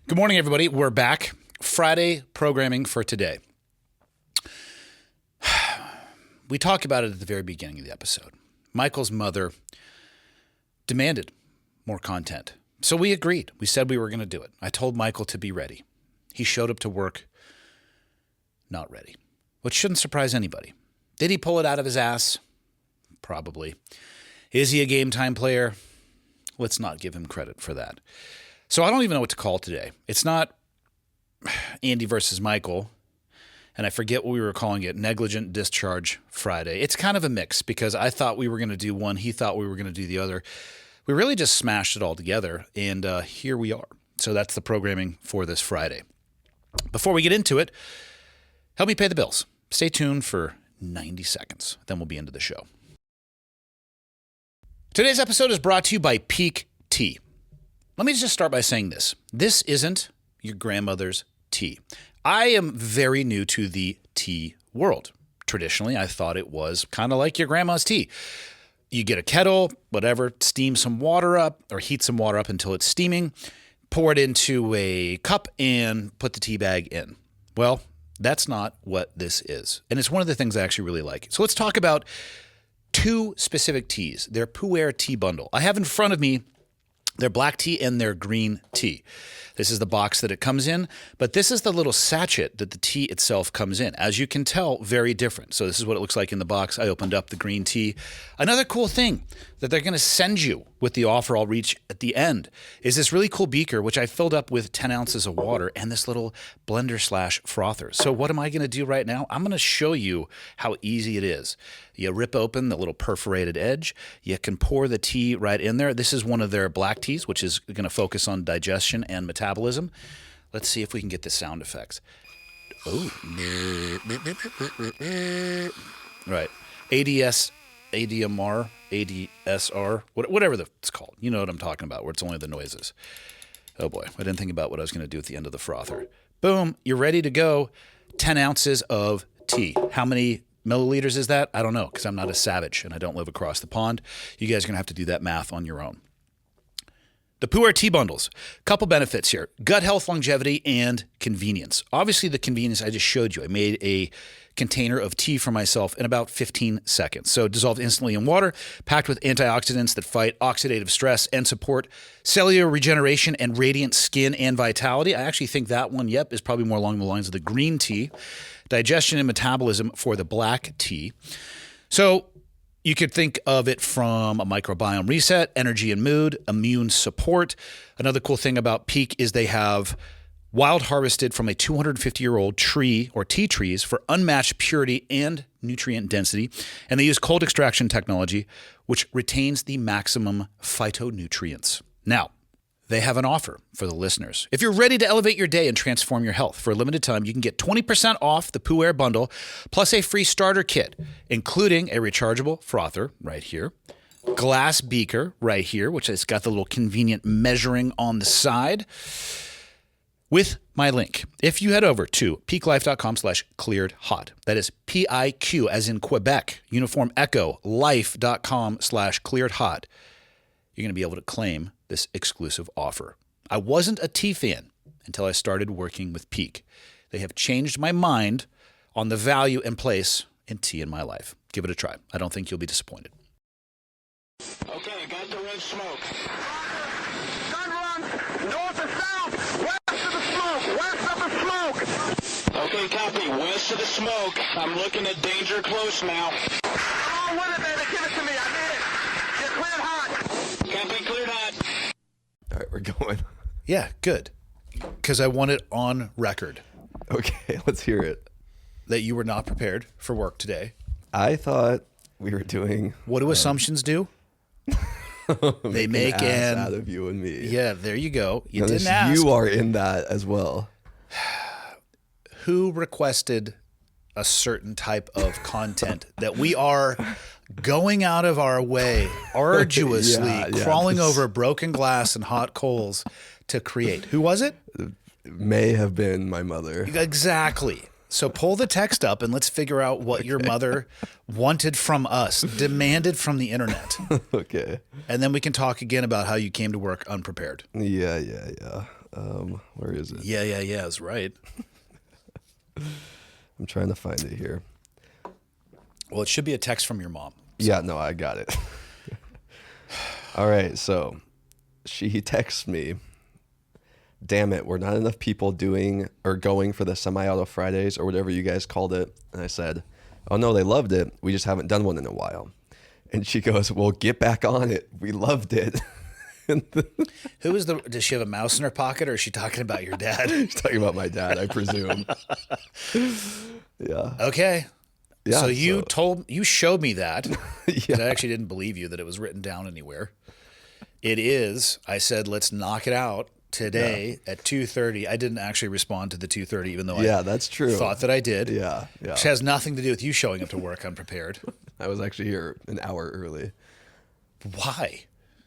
Good morning, everybody. We're back. Friday programming for today. We talked about it at the very beginning of the episode. Michael's mother demanded more content. So we agreed. We said we were going to do it. I told Michael to be ready. He showed up to work not ready, which shouldn't surprise anybody. Did he pull it out of his ass? Probably. Is he a game time player? Let's not give him credit for that. So I don't even know what to call today. It's not Andy versus Michael, and I forget what we were calling it, Negligent Discharge Friday. It's kind of a mix because I thought we were going to do one. He thought we were going to do the other. We really just smashed it all together, and here we are. So that's the programming for this Friday. Before we get into it, help me pay the bills. Stay tuned for 90 seconds. Then we'll be into the show. Today's episode is brought to you by Pique tea. Let me just start by saying this. This isn't your grandmother's tea. I am very new to the tea world. Traditionally, I thought it was kind of like your grandma's tea. You get a kettle, whatever, steam some water up or heat some water up until it's steaming, pour it into a cup and put the tea bag in. Well, that's not what this is. And it's one of the things I actually really like. So let's talk about two specific teas. Their Pu'er tea bundle. I have in front of me their black tea and their green tea. This is the box that it comes in, but this is the little sachet that the tea itself comes in. As you can tell, very different. So this is what it looks like in the box. I opened up the green tea. Another cool thing that they're going to send you with the offer I'll reach at the end is this really cool beaker, which I filled up with 10 ounces of water and this little blender / frother. So what am I going to do right now? I'm going to show you how easy it is. You rip open the little perforated edge. You can pour the tea right in there. This is one of their black teas, which is going to focus on digestion and metabolism. Let's see if we can get the sound effects. Oh. Right. ADMR, ADSR, whatever it's called. You know what I'm talking about, where it's only the noises. Oh boy, I didn't think about what I was going to do at the end of the frother. Boom, you're ready to go. 10 ounces of tea. How many milliliters is that? I don't know, because I'm not a savage and I don't live across the pond. You guys are going to have to do that math on your own. The Pu'er tea bundles. Couple benefits here. Gut health, longevity, and convenience. Obviously, the convenience I just showed you. I made a container of tea for myself in about 15 seconds. So dissolved instantly in water, packed with antioxidants that fight oxidative stress and support cellular regeneration and radiant skin and vitality. I actually think that one, is probably more along the lines of the green tea. Digestion and metabolism for the black tea. So you could think of it from a microbiome reset, energy and mood, immune support. Another cool thing about Pique is they have wild harvested from a 250-year-old tree or tea trees for unmatched purity and nutrient density. And they use cold extraction technology, which retains the maximum phytonutrients. Now, they have an offer for the listeners. If you're ready to elevate your day and transform your health, for a limited time, you can get 20% off the Pu'er bundle, plus a free starter kit, including a rechargeable frother right here, glass beaker right here, which has got the little convenient measuring on the side, with my link. If you head over to piquelife.com/clearedhot, that is PIQ as in Quebec, uniform echo, life.com/clearedhot, you're going to be able to claim this exclusive offer. I wasn't a tea fan until I started working with Pique. They have changed my mind on the value and place in tea in my life. Give it a try. I don't think you'll be disappointed. Okay, got the red smoke. Gun run, north or south, west of the smoke, west of the smoke. Okay, copy, west of the smoke. I'm looking at danger close now. Come on with it, baby, give it to me, I need it. You're cleared hot. Copy, cleared hot. All right, we're going. Yeah, good. Because I want it on record Okay, let's hear it. that you were not prepared for work today. I thought we were doing What do assumptions do? They make an ass an out of you and me. Yeah, there you go. You Notice didn't ask. You are in that as well. Who requested a certain type of content that we are going out of our way arduously, Yeah, crawling this- over broken glass and hot coals to create? Who was it? It may have been my mother. Exactly. So pull the text up and let's figure out what your mother wanted from us, demanded from the internet. Okay. And then we can talk again about how you came to work unprepared. Yeah. Where is it? Yeah, is right. I'm trying to find it here. Well, it should be a text from your mom. Yeah, no, I got it. All right, so she texts me, damn it, we're not enough people doing or going for the semi-auto Fridays or whatever you guys called it. And I said, oh no, they loved it. We just haven't done one in a while. And she goes, well, get back on it. We loved it. Does she have a mouse in her pocket, or is she talking about your dad? She's talking about my dad, I presume. Yeah. Okay. Yeah, so you showed me that. Yeah. I actually didn't believe you that it was written down anywhere. It is. I said, let's knock it out today at 2:30. I didn't actually respond to the 2:30, even though that's true. Thought that I did. Yeah. Which has nothing to do with you showing up to work unprepared. I was actually here an hour early Why?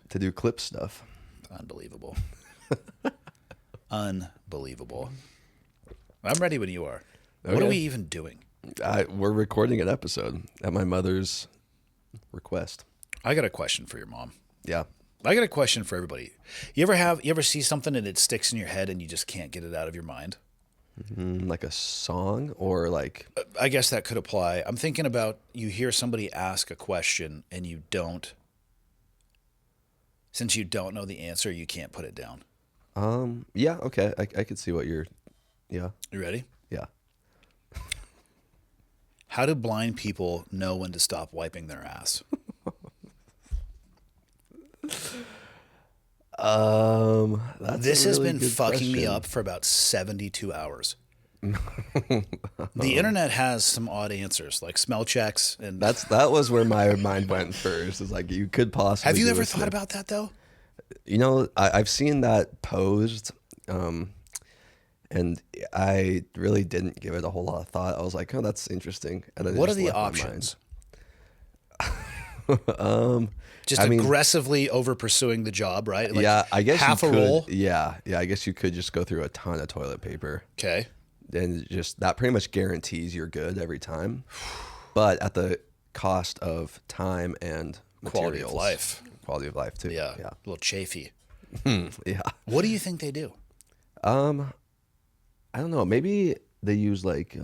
to do clip stuff. Unbelievable. Unbelievable. I'm ready when you are. What are Okay. we even doing? We're recording an episode at my mother's request. I got a question for your mom. Yeah. I got a question for everybody. You ever see something and it sticks in your head and you just can't get it out of your mind? Like a song or like... I guess that could apply. I'm thinking about you hear somebody ask a question and since you don't know the answer, you can't put it down. Yeah, okay. I could see what you're... Yeah. You ready? Yeah. How do blind people know when to stop wiping their ass? This has been fucking me up for about 72 hours. The internet has some odd answers, like smell checks, and That was where my mind went first. It's like you could possibly... Have you do ever a thought snip. about that though? You know, I've seen that posed, and I really didn't give it a whole lot of thought. I was like, oh, that's interesting. And then it What are just the left my options? mind. Just I mean- aggressively over pursuing the job, right? Like Yeah, I guess half you a could, roll. Yeah, I guess you could just go through a ton of toilet paper. Okay. And just that pretty much guarantees you're good every time, but at the cost of time and Quality of materials. life. Quality of life too. Yeah. Yeah. A little chafy. Yeah. What do you think they do? I don't know. Maybe they use like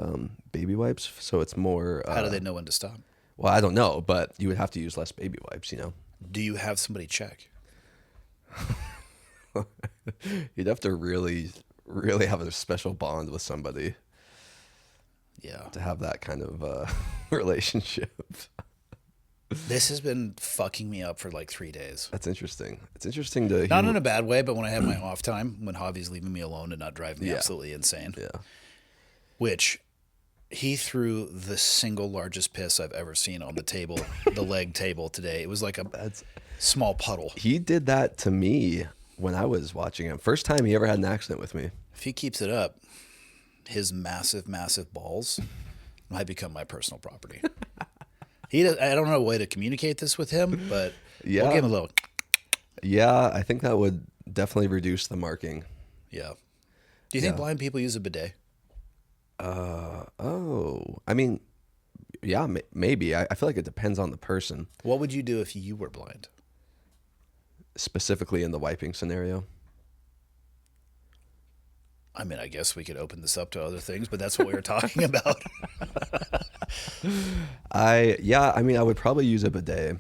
baby wipes, so it's more. How do they know when to stop? Well, I don't know, but you would have to use less baby wipes. You know. Do you have somebody check? You'd have to really have a special bond with somebody Yeah. to have that kind of relationship. This has been fucking me up for like 3 days. That's interesting. It's interesting to Not hear. in a bad way, but when I have my off time, when Javi's leaving me alone and not driving me Yeah. absolutely insane. Yeah. Which he threw the single largest piss I've ever seen on the table, the leg table today. It was like a small puddle. He did that to me when I was watching him. First time he ever had an accident with me. If he keeps it up, his massive, massive balls might become my personal property. I don't know a way to communicate this with him, but Yeah. we'll give him a little. Yeah, I think that would definitely reduce the marking. Yeah. Do you think Yeah. blind people use a bidet? Oh, I mean, yeah, maybe. I feel like it depends on the person, What would you do if you were blind? specifically in the wiping scenario. I mean, I guess we could open this up to other things, but that's what we were talking about. I mean, I would probably use a bidet,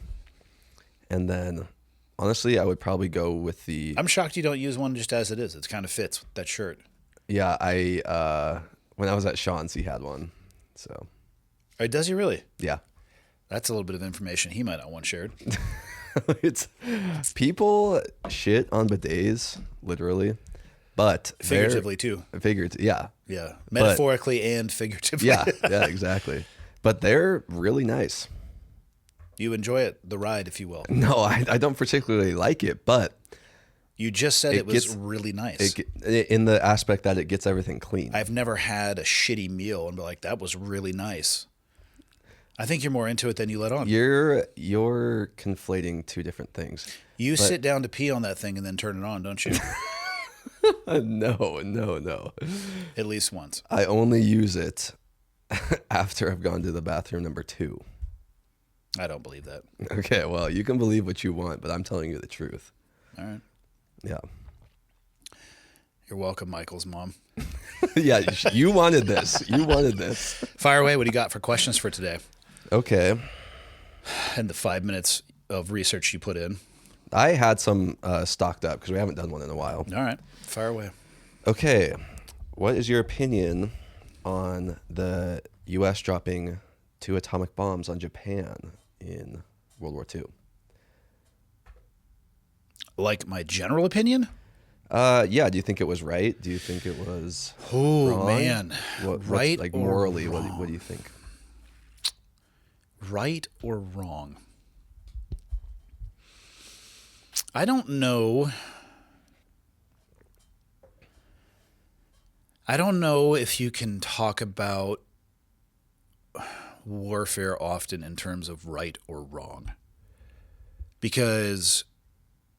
and then honestly, I would probably go with the. I'm shocked you don't use one just as it is. It kind of fits with that shirt. Yeah, when I was at Sean's, he had one, so Or does he really? yeah. That's a little bit of information he might not want shared. It's people shit on bidets, literally, but they're- Figuratively, too. yeah, Yeah. Metaphorically and figuratively. yeah, exactly. But they're really nice. You enjoy it, the ride, if you will. No, I don't particularly like it, but You just said it was gets- really nice. in the aspect that it gets everything clean. I've never had a shitty meal and be like, that was really nice. I think you're more into it than you let on. You're conflating two different things. You sit down to pee on that thing and then turn it on, don't you? No. At least once. I only use it after I've gone to the bathroom number 2. I don't believe that. Okay, well, you can believe what you want, but I'm telling you the truth. All right. Yeah. You You're welcome, Michael's mom. Yeah, you wanted this. You wanted this. Fire away. What do you got for questions for today? Okay. And the 5 minutes of research you put in. I had some stocked up because we haven't done one in a while. All right. Fire away. Okay. What is your opinion on the U.S. dropping 2 atomic bombs on Japan in World War II? Like my general opinion? Yeah. Do you think it was right? Do you think it was wrong? Man. Right like or morally, wrong? what do you think? Right or wrong? I don't know. I don't know if you can talk about warfare often in terms of right or wrong, because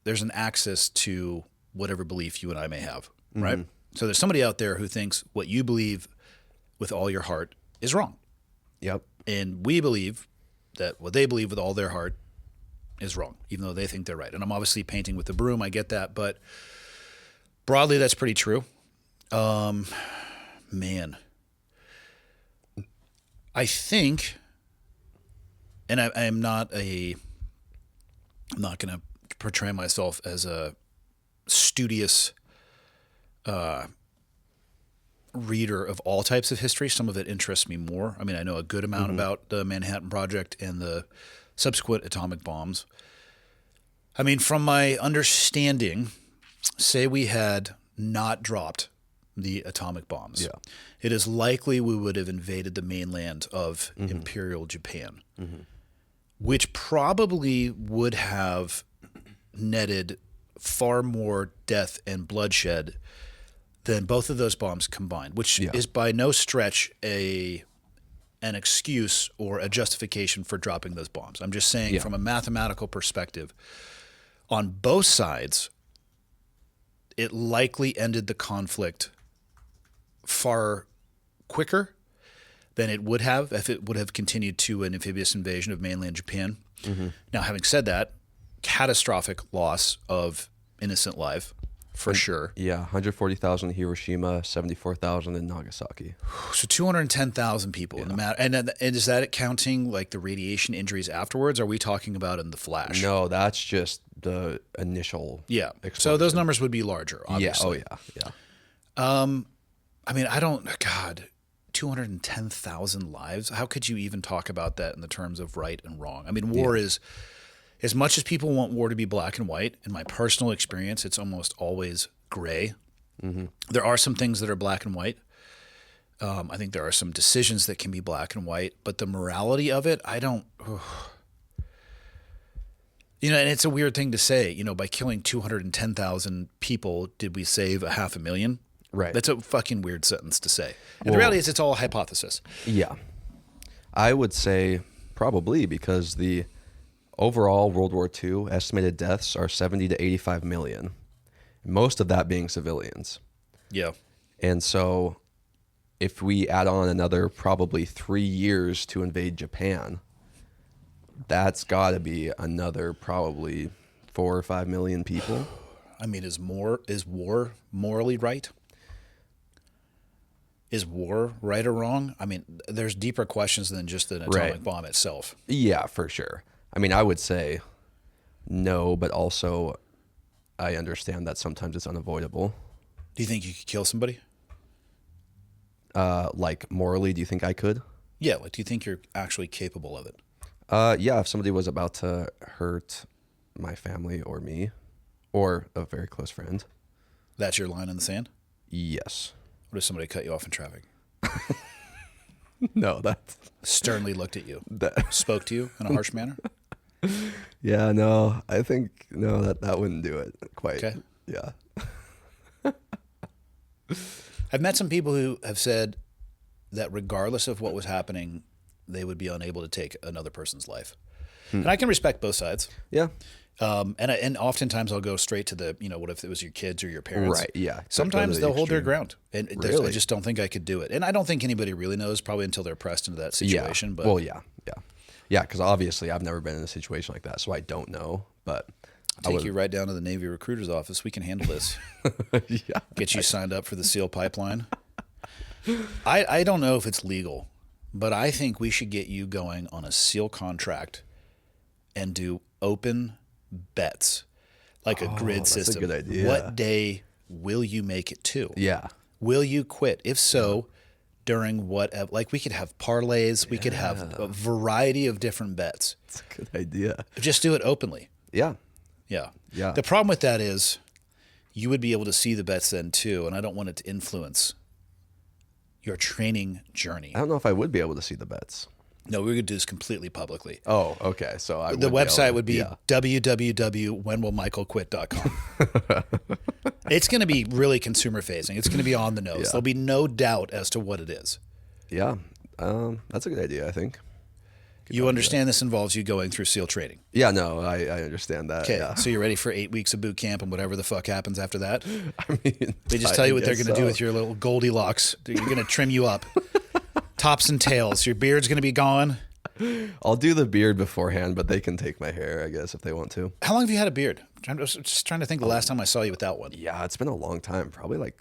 there's an access to whatever belief you and I may have, right? So there's somebody out there who thinks what you believe with all your heart is wrong. Yep. And we believe that what they believe with all their heart is wrong, even though they think they're right. And I'm obviously painting with the broom. I get that. But broadly, that's pretty true. Man. I think, and I'm not going to portray myself as a studious reader of all types of history. Some of it interests me more. I mean, I know a good amount about the Manhattan Project and the subsequent atomic bombs. I mean, from my understanding, say we had not dropped the atomic bombs, it is likely we would have invaded the mainland of Imperial Japan, which probably would have netted far more death and bloodshed than both of those bombs combined, which is by no stretch an excuse or a justification for dropping those bombs. I'm just saying from a mathematical perspective, on both sides, it likely ended the conflict far quicker than it would have if it would have continued to an amphibious invasion of mainland Japan. Now, having said that, catastrophic loss of innocent life, for sure. Yeah, 140,000 in Hiroshima, 74,000 in Nagasaki. So 210,000 people in the matter. And is that counting like the radiation injuries afterwards? Or are we talking about in the flash? No, that's just the initial explosion. So those numbers would be larger, obviously. Yeah. I mean, 210,000 lives. How could you even talk about that in the terms of right and wrong? I mean, war is, as much as people want war to be black and white, in my personal experience, it's almost always gray. There are some things that are black and white. I think there are some decisions that can be black and white, but the morality of it, I don't. And it's a weird thing to say. By killing 210,000 people, did we save 500,000? Right. That's a fucking weird sentence to say. And the reality is, it's all a hypothesis. Yeah. I would say probably, because the overall World War II estimated deaths are 70 to 85 million, most of that being civilians. Yeah. And so if we add on another probably 3 years to invade Japan, that's got to be another probably 4 or 5 million people. I mean, is war morally right? Is war right or wrong? I mean, there's deeper questions than just an atomic bomb itself. Yeah, for sure. I mean, I would say no, but also I understand that sometimes it's unavoidable. Do you think you could kill somebody? Like morally, do you think I could? Yeah, do you think you're actually capable of it? Yeah, if somebody was about to hurt my family or me or a very close friend. That's your line in the sand? Yes. What if somebody cut you off in traffic? No, that's... Sternly looked at you. Spoke to you in a harsh manner? Yeah, no, I think, no, that wouldn't do it quite. Okay. Yeah. I've met some people who have said that regardless of what was happening, they would be unable to take another person's life. And I can respect both sides. Yeah. And oftentimes I'll go straight to the, what if it was your kids or your parents? Right, yeah. Sometimes they'll hold their ground. And Really? I just don't think I could do it. And I don't think anybody really knows, probably until they're pressed into that situation. Yeah. But Well, yeah. Yeah, because obviously I've never been in a situation like that, so I don't know. But Take you right down to the Navy recruiter's office. We can handle this. Yeah. Get you signed up for the SEAL pipeline. I don't know if it's legal, but I think we should get you going on a SEAL contract and do open bets, like a grid system. That's a good idea. What day will you make it to? Yeah. Will you quit? If so, during what? Like we could have parlays. We could have a variety of different bets. That's a good idea. Just do it openly. Yeah. Yeah. Yeah. The problem with that is you would be able to see the bets then too, and I don't want it to influence your training journey. I don't know if I would be able to see the bets. No, we would do this completely publicly. Oh, okay. So The website would be www.whenwillmichael.quit.com. It's going to be really consumer facing. It's going to be on the nose. Yeah. There'll be no doubt as to what it is. Yeah. That's a good idea, I think. You understand this involves you going through SEAL training. Yeah, no, I understand that. Okay, Yeah. so you're ready for 8 weeks of boot camp and whatever the fuck happens after that? I mean, They just tell you what they're going to do with your little Goldilocks. You're going to trim you up. Tops and tails. Your beard's going to be gone. I'll do the beard beforehand, but they can take my hair, I guess, if they want to. How long have you had a beard? I'm just trying to think the last time I saw you without one. Yeah, it's been a long time. Probably like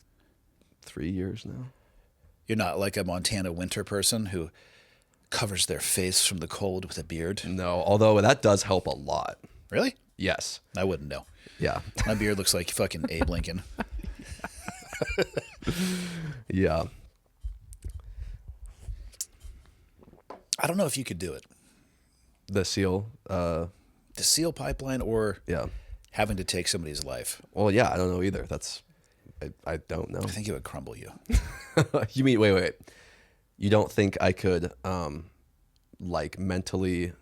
3 years now. You're not like a Montana winter person who covers their face from the cold with a beard. No, although that does help a lot. Really? Yes. I wouldn't know. Yeah. My beard looks like fucking Abe Lincoln. Yeah. I don't know if you could do it. The SEAL. The SEAL pipeline or Yeah. having to take somebody's life. Well, yeah, I don't know either. I don't know. I think it would crumble you. You mean, wait. You don't think I could, like, mentally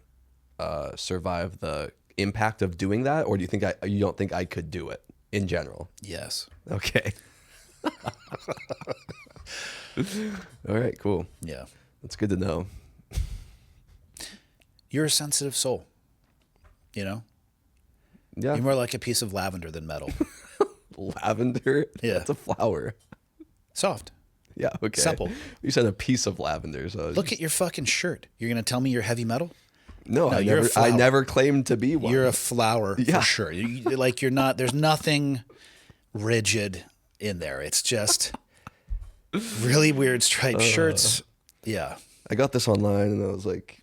survive the impact of doing that? Or do you think you don't think I could do it in general? Yes. Okay. All right, cool. Yeah. That's good to know. You're a sensitive soul. You know? Yeah. You're more like a piece of lavender than metal. Lavender? Yeah. That's a flower. Soft. Yeah, okay. Supple. You said a piece of lavender. So Look at your fucking shirt. You're going to tell me you're heavy metal? No, you're a I flower. never claimed to be one. You're a flower Yeah. for sure. Like you're not, there's nothing rigid in there. It's just really weird striped shirts. Yeah. I got this online and I was like,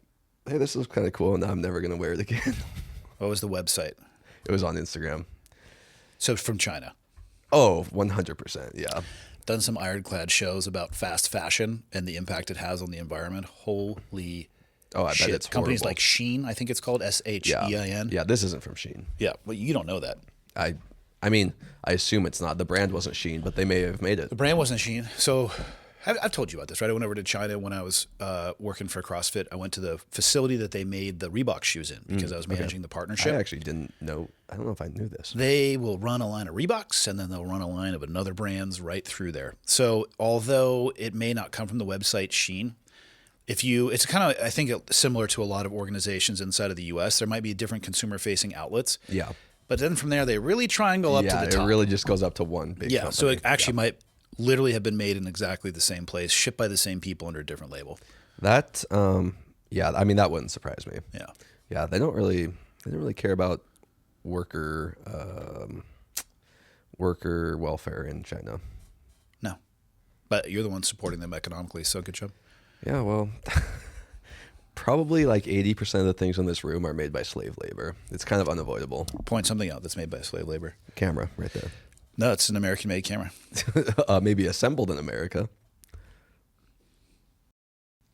hey, this is kind of cool. And I'm never going to wear it again. What was the website? It was on Instagram. So from China. Oh, 100%. Yeah. Done some ironclad shows about fast fashion and the impact it has on the environment. Holy Oh, I shit. bet it's Companies horrible. like Shein, I think it's called SHEIN. Yeah, this isn't from Shein. Yeah, well, you don't know that. I mean, I assume it's not. The brand wasn't Shein, but they may have made it. The brand wasn't Shein. So I've told you about this, right? I went over to China when I was working for CrossFit. I went to the facility that they made the Reebok shoes in because I was managing the partnership. I actually didn't know. I don't know if I knew this. They will run a line of Reeboks and then they'll run a line of another brands right through there. So although it may not come from the website Shein, it's kind of, I think, similar to a lot of organizations inside of the U.S. There might be different consumer-facing outlets. Yeah. But then from there, they really triangle up to the top. It really just goes up to one big company. So it actually might literally have been made in exactly the same place, shipped by the same people under a different label. That, yeah, I mean, that wouldn't surprise me. Yeah. Yeah, they don't really care about worker welfare in China. No. But you're the one supporting them economically, so good job. Yeah, well, probably like 80% of the things in this room are made by slave labor. It's kind of unavoidable. Point something out that's made by slave labor. Camera right there. No, it's an American-made camera. Maybe assembled in America.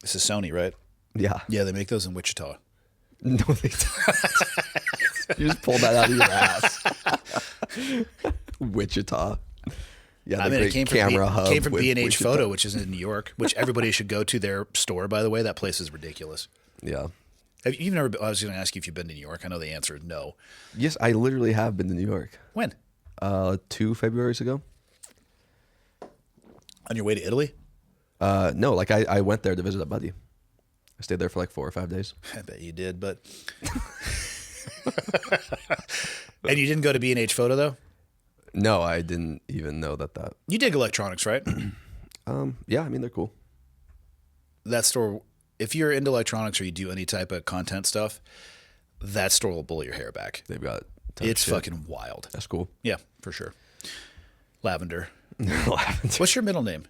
This is Sony, right? Yeah. Yeah, they make those in Wichita. No, they don't. You just pulled that out of your ass. Wichita. Yeah, I mean, it came from with B&H Wichita. Photo, which is in New York, which everybody should go to their store, by the way. That place is ridiculous. Yeah. You've never been, I was going to ask you if you've been to New York. I know the answer is no. Yes, I literally have been to New York. When? 2 Februarys ago. On your way to Italy? No, like I went there to visit a buddy. I stayed there for like 4 or 5 days. I bet you did, but... And you didn't go to B&H Photo, though? No, I didn't even know that. You dig electronics, right? Yeah, I mean, they're cool. That store, if you're into electronics or you do any type of content stuff, that store will pull your hair back. They've got It's shit. fucking wild. That's cool. Yeah, for sure. Lavender. Lavender. What's your middle name?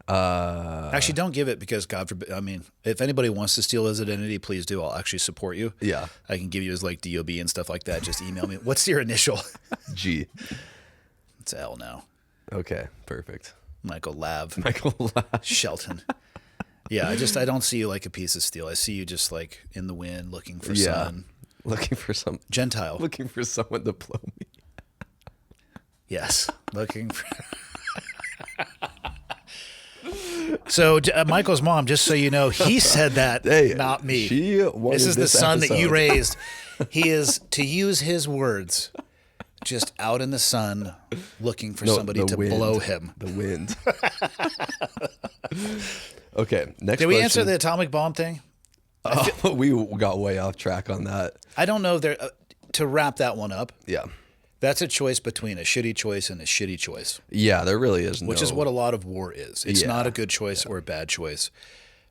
Actually, don't give it because God forbid. I mean, if anybody wants to steal his identity, please do. I'll actually support you. Yeah. I can give you his like DOB and stuff like that. Just email me. What's your initial? G. It's L now. Okay, perfect. Michael Lav. Michael Lav. Shelton. Yeah, I don't see you like a piece of steel. I see you just like in the wind looking for sun. Looking for some Gentile. Looking for someone to blow me. Yes, looking for. So Michael's mom, just so you know, he said that, not me. This is the son that you raised. He is, to use his words, just out in the sun looking for somebody to blow him. The wind. Okay, next Did we question. answer the atomic bomb thing? We got way off track on that. I don't know. To wrap that one up, Yeah. that's a choice between a shitty choice and a shitty choice. Yeah, there really is Which is what a lot of war is. It's not a good choice or a bad choice.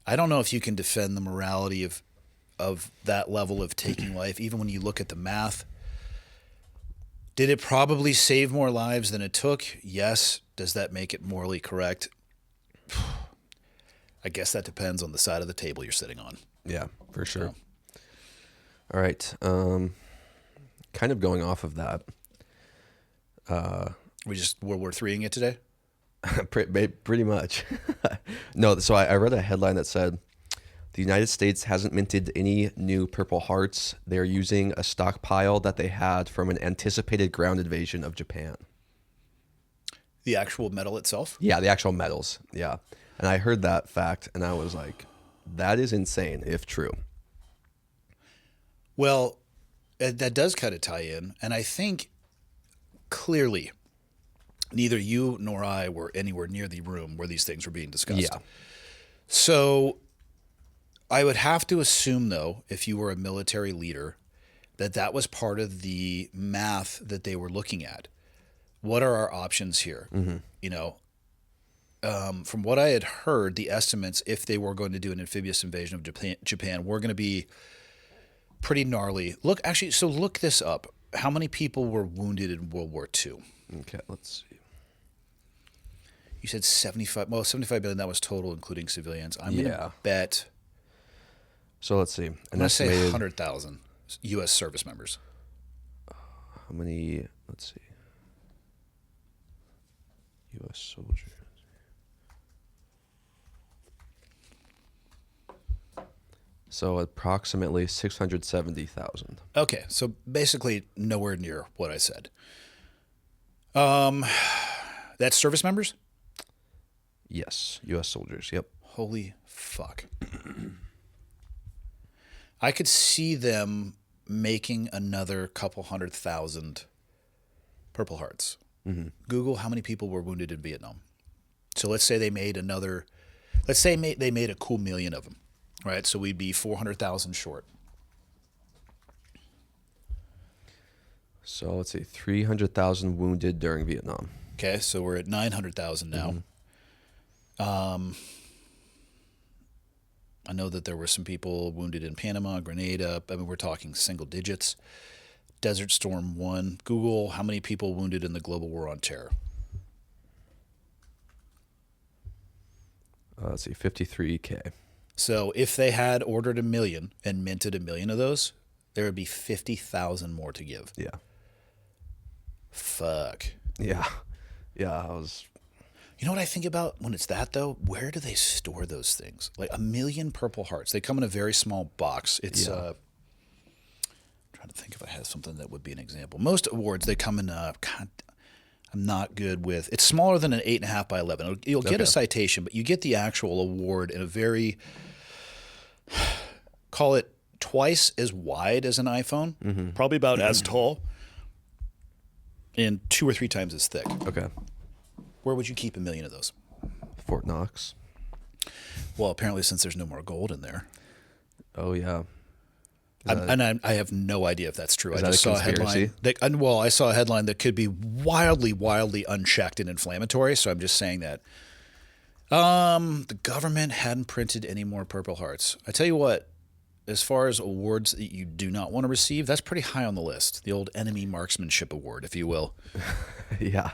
I don't know if you can defend the morality of that level of taking life, even when you look at the math. Did it probably save more lives than it took? Yes. Does that make it morally correct? I guess that depends on the side of the table you're sitting on. Yeah, for sure. So. All right. Kind of going off of that. We just World War IIIing it today? Pretty much. No, so I read a headline that said, the United States hasn't minted any new Purple Hearts. They're using a stockpile that they had from an anticipated ground invasion of Japan. The actual medal itself? Yeah, the actual medals. Yeah. And I heard that fact, and I was like, that is insane, if true. Well, that does kind of tie in. And I think clearly neither you nor I were anywhere near the room where these things were being discussed. Yeah. So I would have to assume, though, if you were a military leader, that was part of the math that they were looking at. What are our options here? Mm-hmm. You know, from what I had heard, the estimates, if they were going to do an amphibious invasion of Japan were going to be pretty gnarly. Look this up. How many people were wounded in World War II? Okay, let's see. You said 75. Well, 75 billion. That was total, including civilians. I'm going to bet. So let's see. I'm going to say 100,000 U.S. service members. How many? Let's see. U.S. soldiers. So approximately 670,000. Okay, so basically nowhere near what I said. That's service members? Yes, U.S. soldiers. Yep. Holy fuck. I could see them making another couple 100,000 Purple Hearts. Mm-hmm. Google how many people were wounded in Vietnam. So let's say they made they made a cool million of them. Right, so we'd be 400,000 short. So let's see, 300,000 wounded during Vietnam. Okay, so we're at 900,000 now. Mm-hmm. I know that there were some people wounded in Panama, Grenada. I mean, we're talking single digits. Desert Storm 1. Google how many people wounded in the global war on terror. Let's see, 53K. So if they had ordered 1 million and minted 1 million of those, there would be 50,000 more to give. Yeah. Fuck. Yeah. Yeah, I was... You know what I think about when it's that, though? Where do they store those things? Like 1 million Purple Hearts. They come in a very small box. It's... I'm trying to think if I have something that would be an example. Most awards, they come in... God, I'm not good with... It's smaller than an 8.5 by 11. You'll get a citation, but you get the actual award in a very... Call it twice as wide as an iPhone. Mm-hmm. Probably about as tall. And 2 or 3 times as thick. Okay. Where would you keep 1 million of those? Fort Knox. Well, apparently since there's no more gold in there. Oh, yeah. I have no idea if that's true. I just saw a headline. I saw a headline that could be wildly, wildly unchecked and inflammatory. So I'm just saying that the government hadn't printed any more Purple Hearts. I tell you what, as far as awards that you do not want to receive, that's pretty high on the list. The old enemy marksmanship award, if you will. Yeah.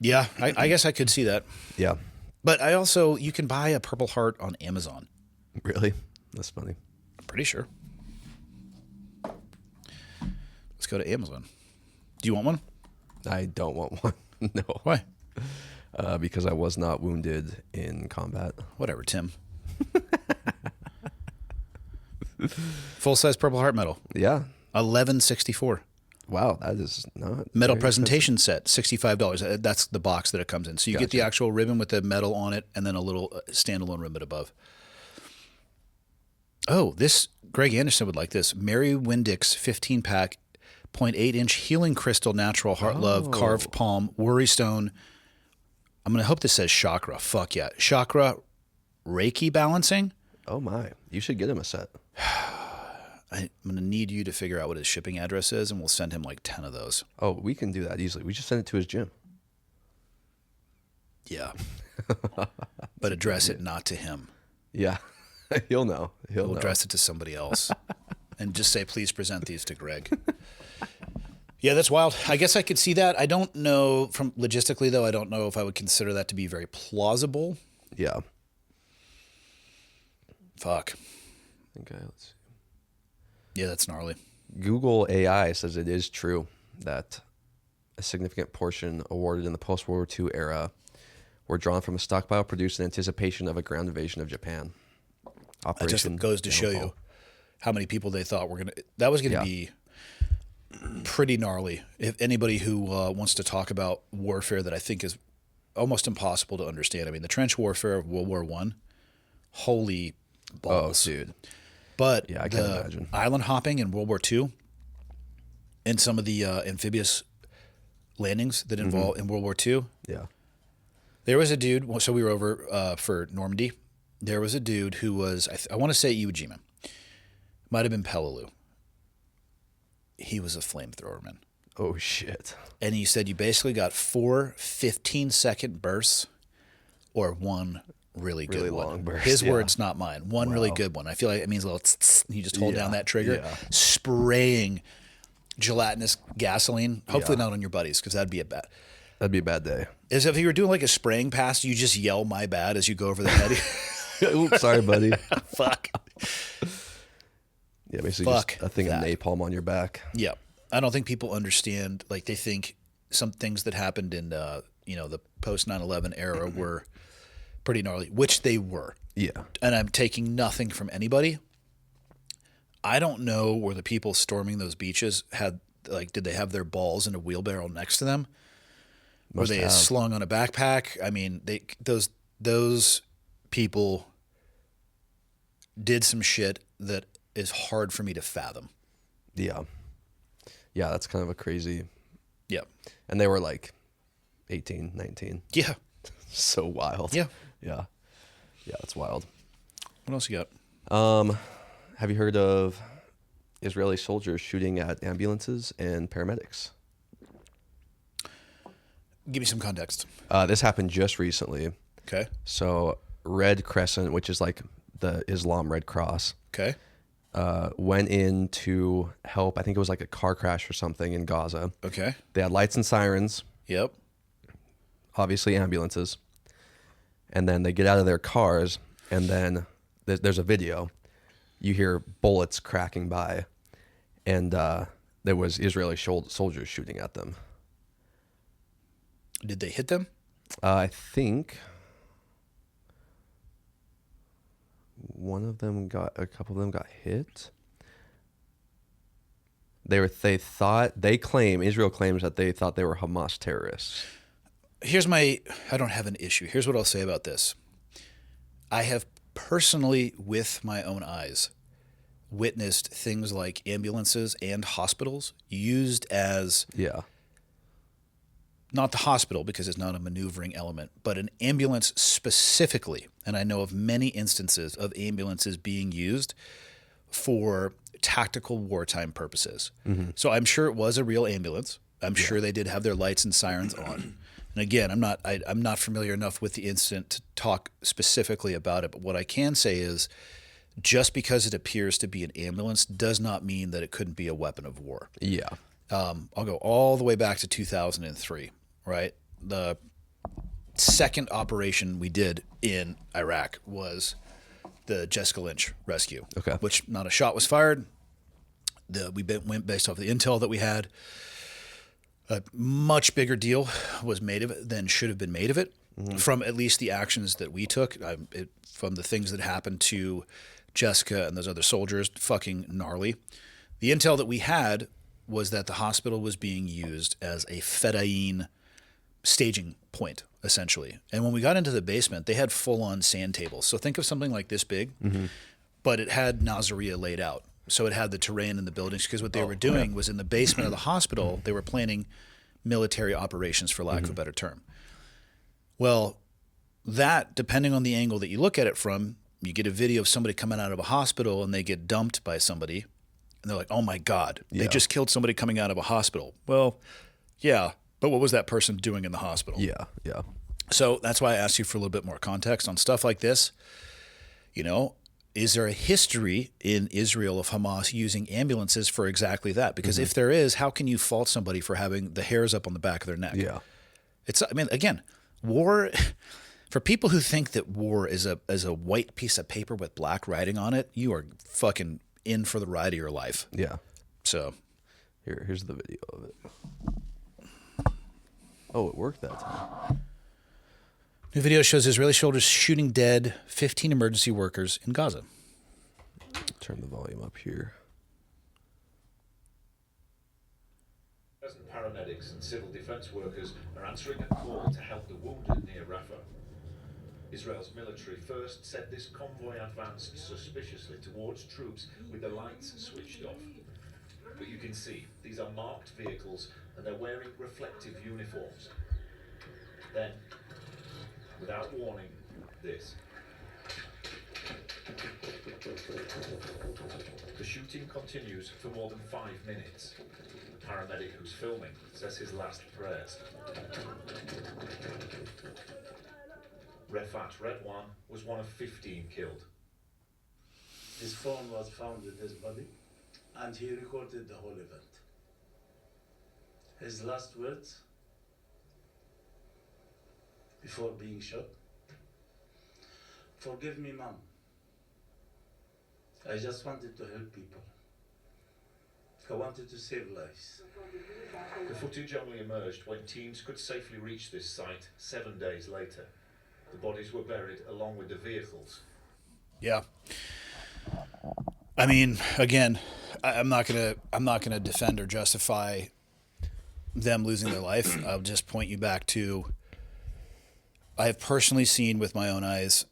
Yeah, I guess I could see that. Yeah. But you can buy a Purple Heart on Amazon. Really? That's funny. I'm pretty sure. Let's go to Amazon. Do you want one? I don't want one. No. Why? Because I was not wounded in combat. Whatever, Tim. Full-size Purple Heart medal. Yeah. $11.64. Wow, that is not Medal very presentation set, $65. That's the box that it comes in. So you get the actual ribbon with the medal on it and then a little standalone ribbon above. Oh, this Greg Anderson would like this. Mary Windick's 15-pack 0.8-inch healing crystal natural heart love carved palm worry stone. I'm going to hope this says chakra. Fuck yeah. Chakra Reiki balancing. Oh my. You should get him a set. I'm going to need you to figure out what his shipping address is, and we'll send him like 10 of those. Oh, we can do that easily. We just send it to his gym. Yeah. But address it not to him. Yeah. He'll know. We'll address it to somebody else. And just say, please present these to Greg. Yeah, that's wild. I guess I could see that. I don't know, from logistically, though, I don't know if I would consider that to be very plausible. Yeah. Fuck. Okay, let's see. Yeah, that's gnarly. Google AI says it is true that a significant portion awarded in the post-World War II era were drawn from a stockpile produced in anticipation of a ground invasion of Japan. It just goes to show you how many people they thought were going to... That was going to be pretty gnarly. If anybody who wants to talk about warfare that I think is almost impossible to understand. I mean, the trench warfare of World War I, holy balls. Oh, dude. But yeah, I can't imagine. Island hopping in World War II and some of the amphibious landings that involve in World War II. Yeah. There was a dude, so we were over for Normandy. There was a dude who was, I want to say Iwo Jima. Might have been Peleliu. He was a flamethrower man. Oh, shit. And he said you basically got 4 15-second bursts or one really good one. long burst. His words, not mine. One really good one. I feel like it means a little tss, you just hold down that trigger, spraying gelatinous gasoline. Hopefully not on your buddies, because that'd be a bad. That'd be a bad day. As if you were doing like a spraying pass, you just yell "my bad" as you go over the head. Oops, sorry, buddy. Fuck. Yeah, basically just a thing of napalm on your back. Yeah, I don't think people understand. Like they think some things that happened in the post 9/11 era were pretty gnarly, which they were. Yeah. And I'm taking nothing from anybody. I don't know where the people storming those beaches had, like, did they have their balls in a wheelbarrow next to them? Were they slung on a backpack? I mean, those people did some shit that is hard for me to fathom. Yeah. Yeah, that's kind of a crazy. Yeah. And they were like 18, 19. Yeah. So wild. Yeah. Yeah. Yeah, that's wild. What else you got? Have you heard of Israeli soldiers shooting at ambulances and paramedics? Give me some context. This happened just recently. Okay. So Red Crescent, which is like the Islam Red Cross, Okay. went in to help. I think it was like a car crash or something in Gaza. Okay. They had lights and sirens, Yep. obviously ambulances. And then they get out of their cars, and then there's a video. You hear bullets cracking by, and there was Israeli soldiers shooting at them. Did they hit them? I think a couple of them got hit. Israel claims that they thought they were Hamas terrorists. I don't have an issue. Here's what I'll say about this. I have personally, with my own eyes, witnessed things like ambulances and hospitals used as, not the hospital because it's not a maneuvering element, but an ambulance specifically. And I know of many instances of ambulances being used for tactical wartime purposes. Mm-hmm. So I'm sure it was a real ambulance. I'm sure they did have their lights and sirens on. And again, I'm not familiar enough with the incident to talk specifically about it. But what I can say is, just because it appears to be an ambulance does not mean that it couldn't be a weapon of war. Yeah. I'll go all the way back to 2003, right? The second operation we did in Iraq was the Jessica Lynch rescue, Okay. which not a shot was fired. We went based off the intel that we had. A much bigger deal was made of it than should have been made of it, from at least the actions that we took, from the things that happened to Jessica and those other soldiers, fucking gnarly. The intel that we had was that the hospital was being used as a fedayeen staging point, essentially. And when we got into the basement, they had full-on sand tables. So think of something like this big, but it had Nasiriyah laid out. So it had the terrain in the buildings, because what they were doing was in the basement of the hospital, they were planning military operations, for lack of a better term. Well, that, depending on the angle that you look at it from, you get a video of somebody coming out of a hospital and they get dumped by somebody, and they're like, oh my God, they just killed somebody coming out of a hospital. Well, yeah, but what was that person doing in the hospital? Yeah. Yeah. So that's why I asked you for a little bit more context on stuff like this. You know, is there a history in Israel of Hamas using ambulances for exactly that? Because if there is, how can you fault somebody for having the hairs up on the back of their neck? Yeah. I mean, again, war, for people who think that war is a white piece of paper with black writing on it, you are fucking in for the ride of your life. Yeah. So Here's the video of it. Oh, it worked that time. new video shows Israeli soldiers shooting dead 15 emergency workers in Gaza. Turn the volume up here. Present paramedics and civil defense workers are answering a call to help the wounded near Rafah. Israel's military first said this convoy advanced suspiciously towards troops with the lights switched off. But you can see, these are marked vehicles and they're wearing reflective uniforms. Then, without warning, this. The shooting continues for more than 5 minutes. The paramedic who's filming says his last prayers. Refat Redwan was one of 15 killed. His phone was found with his body, and he recorded the whole event. His last words before being shot: "Forgive me, Mom. I just wanted to help people. I wanted to save lives." The footage only emerged when teams could safely reach this site 7 days later. The bodies were buried along with the vehicles. Yeah. I mean, again, I'm not gonna defend or justify them losing their life. I'll just point you back to, I have personally seen with my own eyes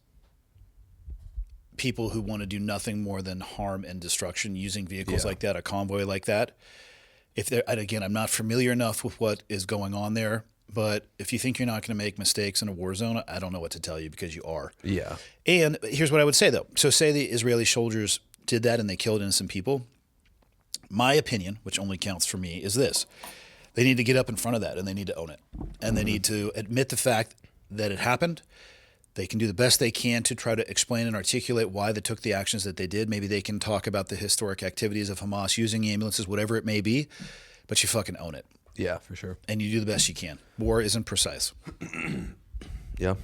people who want to do nothing more than harm and destruction using vehicles like that, a convoy like that. And again, I'm not familiar enough with what is going on there, but if you think you're not going to make mistakes in a war zone, I don't know what to tell you, because you are. Yeah. And here's what I would say, though. So say the Israeli soldiers did that and they killed innocent people. My opinion, which only counts for me, is this. They need to get up in front of that and they need to own it. And they need to admit the fact that it happened. They can do the best they can to try to explain and articulate why they took the actions that they did. Maybe they can talk about the historic activities of Hamas using ambulances, whatever it may be, but you fucking own it. Yeah, for sure. And you do the best you can. War isn't precise. Yeah.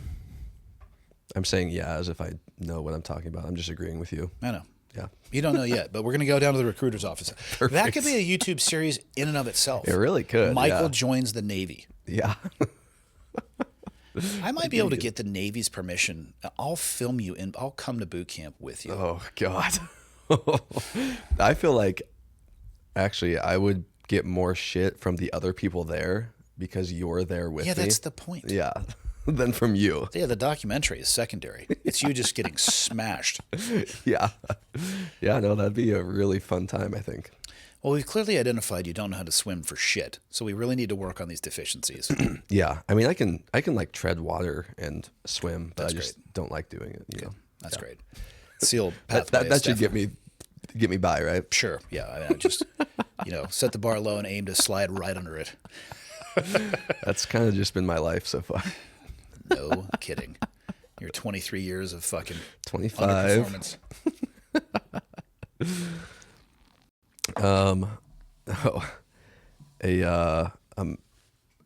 I'm saying yeah as if I know what I'm talking about. I'm just agreeing with you. I know. Yeah. You don't know yet, but we're going to go down to the recruiter's office. That could be a YouTube series in and of itself. It really could. Michael joins the Navy. Yeah. I might be able to get the Navy's permission. I'll film you and I'll come to boot camp with you. Oh, God. I feel like actually I would get more shit from the other people there because you're there with me. Yeah, that's the point. Yeah. Than from you. Yeah, the documentary is secondary. It's you just getting smashed. Yeah. Yeah, no, that'd be a really fun time, I think. Well, we've clearly identified you don't know how to swim for shit. So we really need to work on these deficiencies. Yeah. I mean, I can like tread water and swim, but That's I just don't like doing it, you know. That's Yeah. great. Seal pathway. That should get me by, right? Sure. Yeah. I just, set the bar low and aim to slide right under it. That's kind of just been my life so far. No kidding. Your 23 years of fucking 25. underperformance.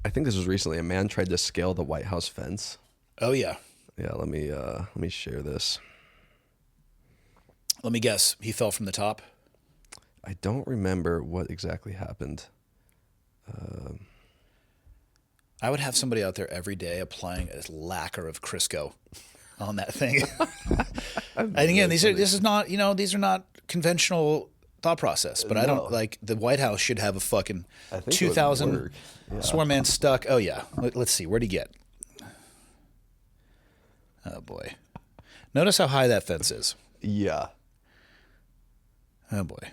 I think this was recently. A man tried to scale the White House fence. Oh yeah. Yeah, let me share this. Let me guess. He fell from the top. I don't remember what exactly happened. I would have somebody out there every day applying a lacquer of Crisco on that thing. And again, these are not conventional thought process, but I don't like the White House should have a fucking 2,000 swarm man stuck. Oh yeah. Let's see. Where'd he get? Oh boy. Notice how high that fence is. Yeah. Oh boy.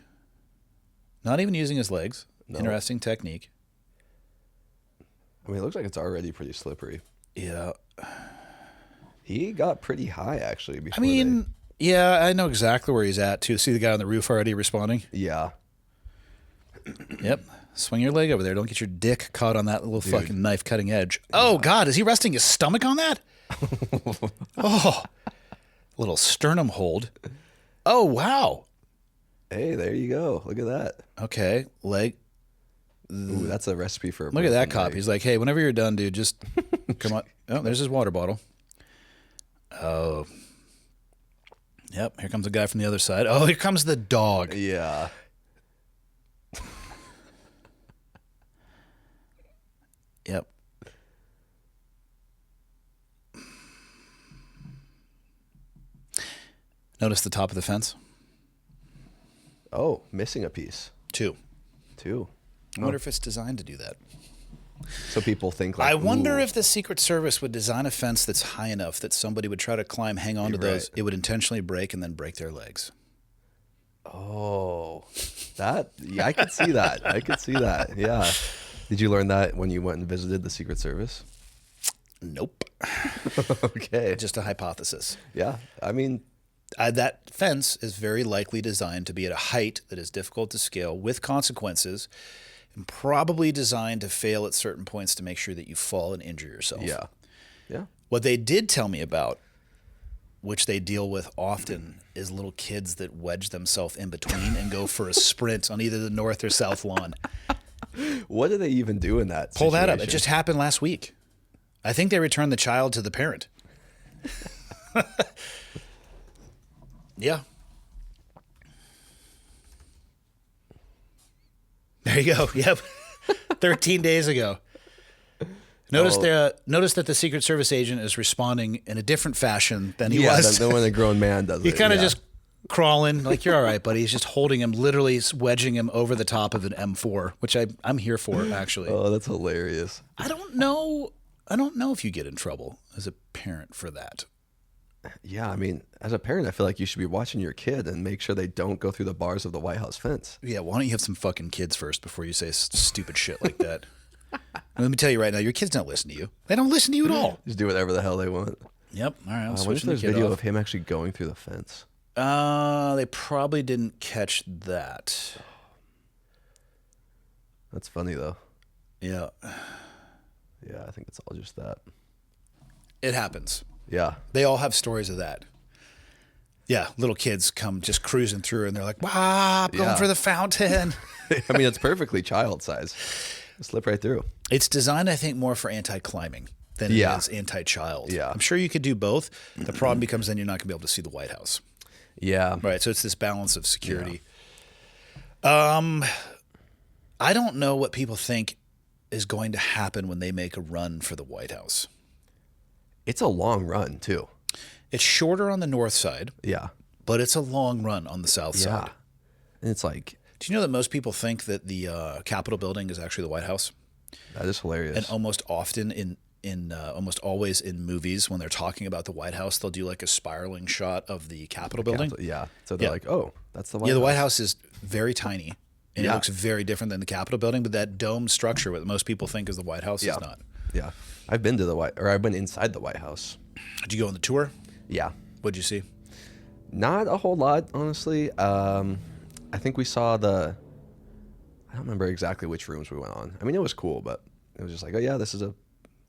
Not even using his legs. No. Interesting technique. I mean, it looks like it's already pretty slippery. Yeah. He got pretty high, actually. I mean, yeah, I know exactly where he's at, too. See the guy on the roof already responding? Yeah. Yep. Swing your leg over there. Don't get your dick caught on that little fucking knife cutting edge. Oh, God. Is he resting his stomach on that? Oh. Little sternum hold. Oh, wow. Hey, there you go. Look at that. Okay. Leg. Ooh, that's a recipe for a Look at that broken cop. leg. He's like, hey, whenever you're done, dude, just come on. Oh, there's his water bottle. Oh. Yep, here comes a guy from the other side. Oh, here comes the dog. Yeah. Yep. Notice the top of the fence? Oh, missing a piece. Two. I wonder if it's designed to do that. So people think like, I wonder ooh. if the Secret Service would design a fence that's high enough that somebody would try to climb, hang on to those. Right. It would intentionally break and then break their legs. Oh, that, yeah, I could see that. I could see that. Yeah. Did you learn that when you went and visited the Secret Service? Nope. Okay. Just a hypothesis. Yeah. I mean, That fence is very likely designed to be at a height that is difficult to scale with consequences, and probably designed to fail at certain points to make sure that you fall and injure yourself. yeah. Yeah. What they did tell me about, which they deal with often, is little kids that wedge themselves in between and go for a sprint on either the north or south lawn. What do they even do in that Pull that up. It situation? just happened last week. I think they returned the child to the parent. Yeah. There you go. Yep. 13 days ago. Notice that the Secret Service agent is responding in a different fashion than he was. than when a grown man does He it. kind of yeah. just crawling, like, you're all right, buddy. He's just holding him, literally wedging him over the top of an M4, which I'm here for, actually. Oh, that's hilarious. I don't know if you get in trouble as a parent for that. Yeah, I mean, as a parent, I feel like you should be watching your kid and make sure they don't go through the bars of the White House fence. Yeah, why don't you have some fucking kids first before you say stupid shit like that? Let me tell you right now, your kids don't listen to you. They don't listen to you at all. Just do whatever the hell they want. Yep. All right, I wonder if switching there's the kid video off. of him actually going through the fence. They probably didn't catch that. That's funny, though. Yeah. Yeah, I think it's all just that. It happens. Yeah. They all have stories of that. Yeah, little kids come just cruising through and they're like, wow, I'm going Yeah. for the fountain. I mean, it's perfectly child size. Slip right through. It's designed, I think, more for anti-climbing than Yeah. it is anti-child. Yeah. I'm sure you could do both. The problem becomes then you're not going to be able to see the White House. Yeah. Right, so it's this balance of security. I don't know what people think is going to happen when they make a run for the White House. It's a long run, too. It's shorter on the north side, Yeah. but it's a long run on the south Yeah. side. And it's like, Do you know that most people think that the Capitol building is actually the White House? that is hilarious. And almost often almost always in movies, when they're talking about the White House, they'll do like a spiraling shot of the Capitol building. Yeah. So they're Yeah. like, oh, that's the White Yeah, the House. White House is very tiny, and it Yeah. looks very different than the Capitol building. But that dome structure, what most people think is the White House, Yeah. is not. Yeah. I've been to I've been inside the White House. Did you go on the tour? Yeah. What'd you see? Not a whole lot, honestly. I think we saw I don't remember exactly which rooms we went on. I mean, it was cool, but It was just like, oh yeah, this is a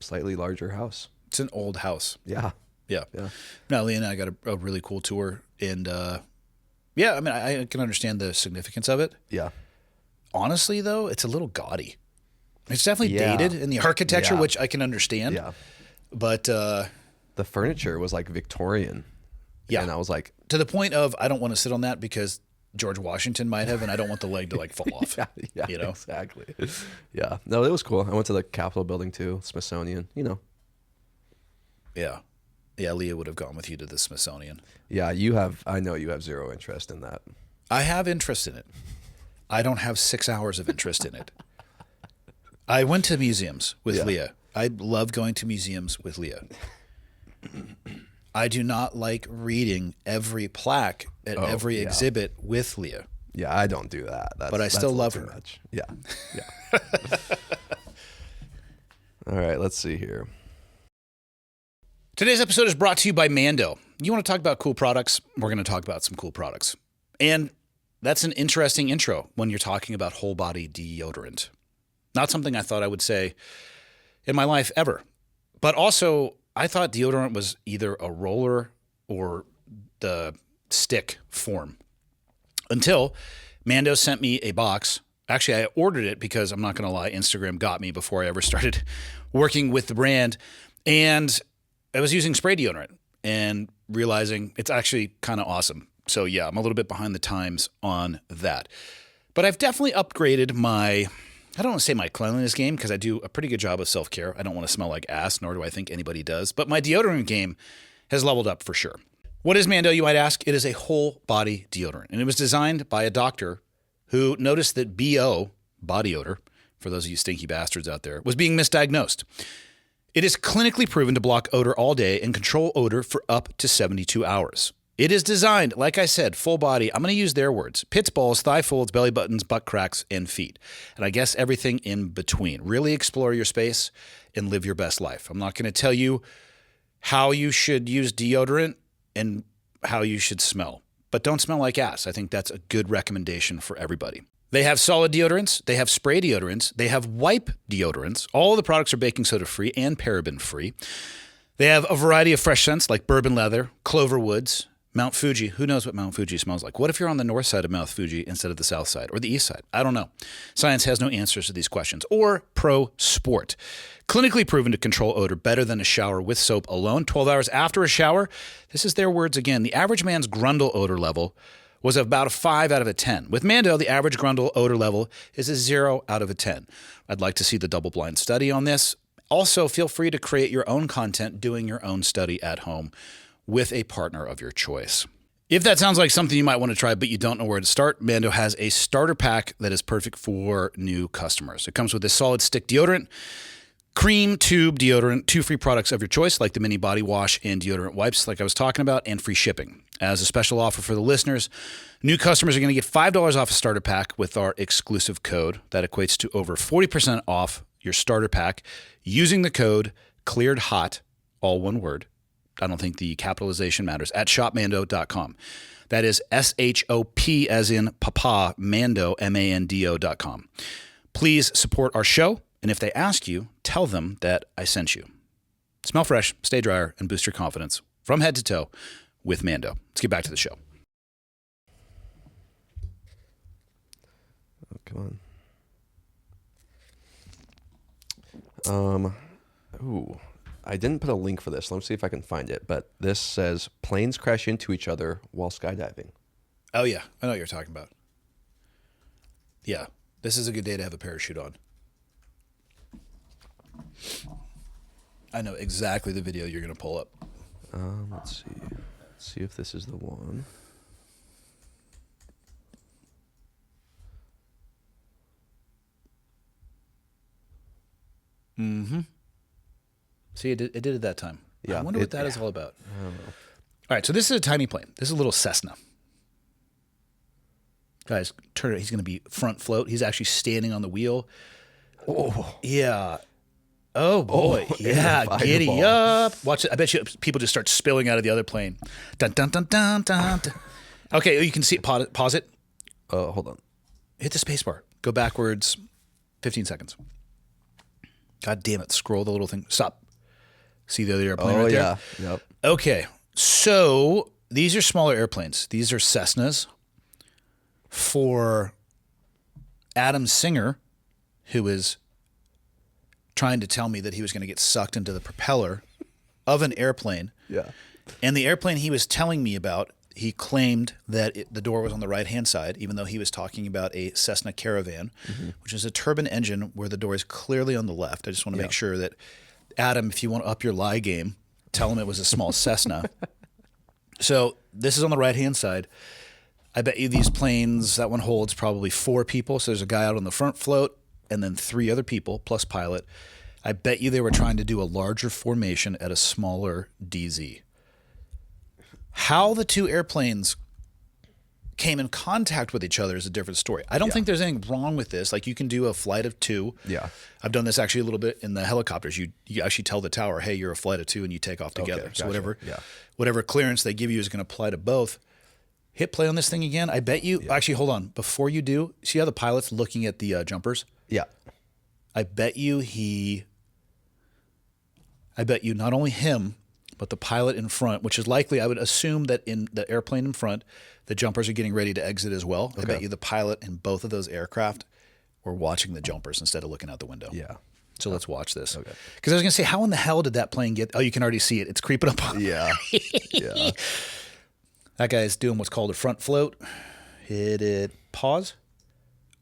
slightly larger house. It's an old house. Yeah. Yeah. Yeah. Now, Leah and I got a really cool tour. And yeah, I mean, I can understand the significance of it. Yeah. Honestly, though, it's a little gaudy. It's definitely Yeah. dated in the architecture, Yeah. which I can understand. Yeah. But The furniture was like Victorian. yeah, And I was like, to the point of I don't want to sit on that because George Washington might have, and I don't want the leg to like fall off. yeah, You know? exactly. Yeah. No, it was cool. I went to the Capitol building too, Smithsonian, you know. Yeah. Yeah, Leah would have gone with you to the Smithsonian. Yeah, I know you have zero interest in that. I have interest in it. I don't have 6 hours of interest in it. I went to museums with Yeah. Leah. I love going to museums with Leah. I do not like reading every plaque at every yeah. exhibit with Leah. Yeah, I don't do that. But I still love her. Much. Yeah. Yeah. All right, let's see here. Today's episode is brought to you by Mando. You want to talk about cool products? We're going to talk about some cool products. And that's an interesting intro when you're talking about whole body deodorant. Not something I thought I would say in my life ever. But also, I thought deodorant was either a roller or the stick form. Until Mando sent me a box. Actually, I ordered it because I'm not going to lie, Instagram got me before I ever started working with the brand. And I was using spray deodorant and realizing it's actually kind of awesome. So yeah, I'm a little bit behind the times on that. But I've definitely upgraded my, I don't want to say my cleanliness game because I do a pretty good job of self-care. I don't want to smell like ass, nor do I think anybody does. But my deodorant game has leveled up for sure. What is Mando, you might ask? It is a whole body deodorant. And it was designed by a doctor who noticed that BO, body odor, for those of you stinky bastards out there, was being misdiagnosed. It is clinically proven to block odor all day and control odor for up to 72 hours. It is designed, like I said, full body. I'm going to use their words. Pits, balls, thigh folds, belly buttons, butt cracks, and feet. And I guess everything in between. Really explore your space and live your best life. I'm not going to tell you how you should use deodorant and how you should smell. But don't smell like ass. I think that's a good recommendation for everybody. They have solid deodorants, they have spray deodorants, they have wipe deodorants. All of the products are baking soda free and paraben free. They have a variety of fresh scents like bourbon leather, clover woods, Mount Fuji. Who knows what Mount Fuji smells like? What if you're on the north side of Mount Fuji instead of the south side or the east side? I don't know. Science has no answers to these questions. Or Pro Sport. Clinically proven to control odor better than a shower with soap alone. 12 hours after a shower, this is their words again, the average man's grundle odor level was about a 5 out of a 10. With Mando, the average grundle odor level is a 0 out of a 10. I'd like to see the double-blind study on this. Also, feel free to create your own content doing your own study at home with a partner of your choice. If that sounds like something you might want to try, but you don't know where to start, Mando has a starter pack that is perfect for new customers. It comes with a solid stick deodorant, cream tube deodorant, 2 free products of your choice, like the mini body wash and deodorant wipes, like I was talking about, and free shipping. As a special offer for the listeners, new customers are going to get $5 off a starter pack with our exclusive code. That equates to over 40% off your starter pack using the code CLEAREDHOT, all one word. I don't think the capitalization matters, at shopmando.com. That is SHOP as in Papa, Mando, MANDO.com. Please support our show, and if they ask you, tell them that I sent you. Smell fresh, stay drier, and boost your confidence from head to toe with Mando. Let's get back to the show. Oh, come on. I didn't put a link for this. Let me see if I can find it. But this says planes crash into each other while skydiving. Oh, yeah. I know what you're talking about. Yeah. This is a good day to have a parachute on. I know exactly the video you're going to pull up. Let's see. Let's see if this is the one. Mm-hmm. See, it did it that time. Yeah, I wonder what that is all about. I don't know. All right, so this is a tiny plane. This is a little Cessna. Guys, turn it. He's going to be front float. He's actually standing on the wheel. Oh, Yeah. Oh, boy. Oh, yeah, and a giddy fireball. up. Watch it. I bet you people just start spilling out of the other plane. Dun, dun, dun, dun, dun, dun. Okay, you can see it. Pause it. hold on. Hit the space bar. Go backwards 15 seconds. God damn it. Scroll the little thing. Stop. See the other airplane Oh, right there? yeah. Yep. Okay. So these are smaller airplanes. These are Cessnas. For Adam Singer, who is trying to tell me that he was going to get sucked into the propeller of an airplane. Yeah. And the airplane he was telling me about, he claimed that the door was on the right-hand side, even though he was talking about a Cessna Caravan, which is a turbine engine where the door is clearly on the left. I just want to make sure that, Adam, if you want to up your lie game, tell him it was a small Cessna. So this is on the right-hand side. I bet you these planes, that one holds probably 4 people. So there's a guy out on the front float and then 3 other people plus pilot. I bet you they were trying to do a larger formation at a smaller DZ. How the 2 airplanes came in contact with each other is a different story. I don't think there's anything wrong with this. Like, you can do a flight of 2. Yeah. I've done this actually a little bit in the helicopters. You actually tell the tower, hey, you're a flight of 2, and you take off together. Okay, so gotcha. whatever clearance they give you is going to apply to both. Hit play on this thing again. I bet you, actually, hold on. Before you do, see how the pilot's looking at the jumpers? Yeah. I bet you not only him, but the pilot in front, which is likely, I would assume that in the airplane in front, the jumpers are getting ready to exit as well. I bet you the pilot in both of those aircraft were watching the jumpers instead of looking out the window. Yeah. So let's watch this. Okay. Because I was going to say, how in the hell did that plane get... Oh, you can already see it. It's creeping up on... Yeah. Yeah. That guy's doing what's called a front float. Hit it. Pause.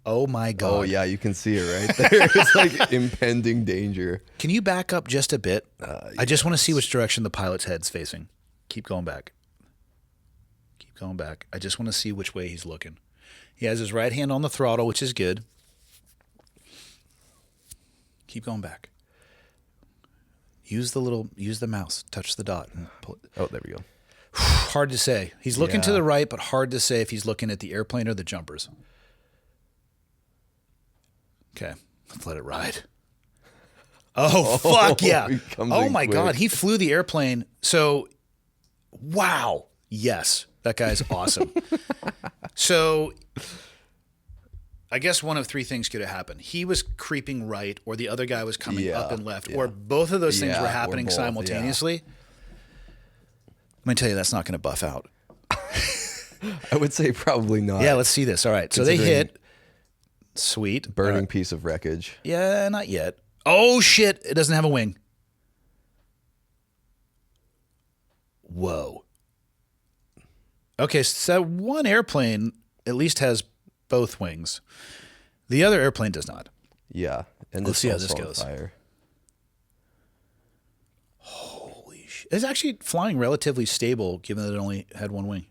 Oh, my God. Oh, yeah. You can see it right there. It's like impending danger. Can you back up just a bit? I just want to see which direction the pilot's head's facing. Keep going back. Keep going back. I just want to see which way he's looking. He has his right hand on the throttle, which is good. Keep going back. Use the mouse. Touch the dot. And pull it. Oh, there we go. Hard to say. He's looking to Yeah. the right, but hard to say if he's looking at the airplane or the jumpers. Okay, let's let it ride. Oh, fuck yeah. he comes Oh in my quick. God, he flew the airplane. So, wow. Yes, that guy's awesome. So, I guess one of 3 things could have happened. He was creeping right, or the other guy was coming up and left, or both of those things Yeah, were or happening both, simultaneously. Let me tell you, that's not going to buff out. I would say probably not. Yeah, let's see this. All right, so they Considering- hit. Sweet. Burning piece of wreckage. Yeah, not yet. Oh, shit. It doesn't have a wing. Whoa. Okay, so one airplane at least has both wings. The other airplane does not. Yeah. And Let's see how this also on goes. Fire. Holy shit. It's actually flying relatively stable given that it only had one wing.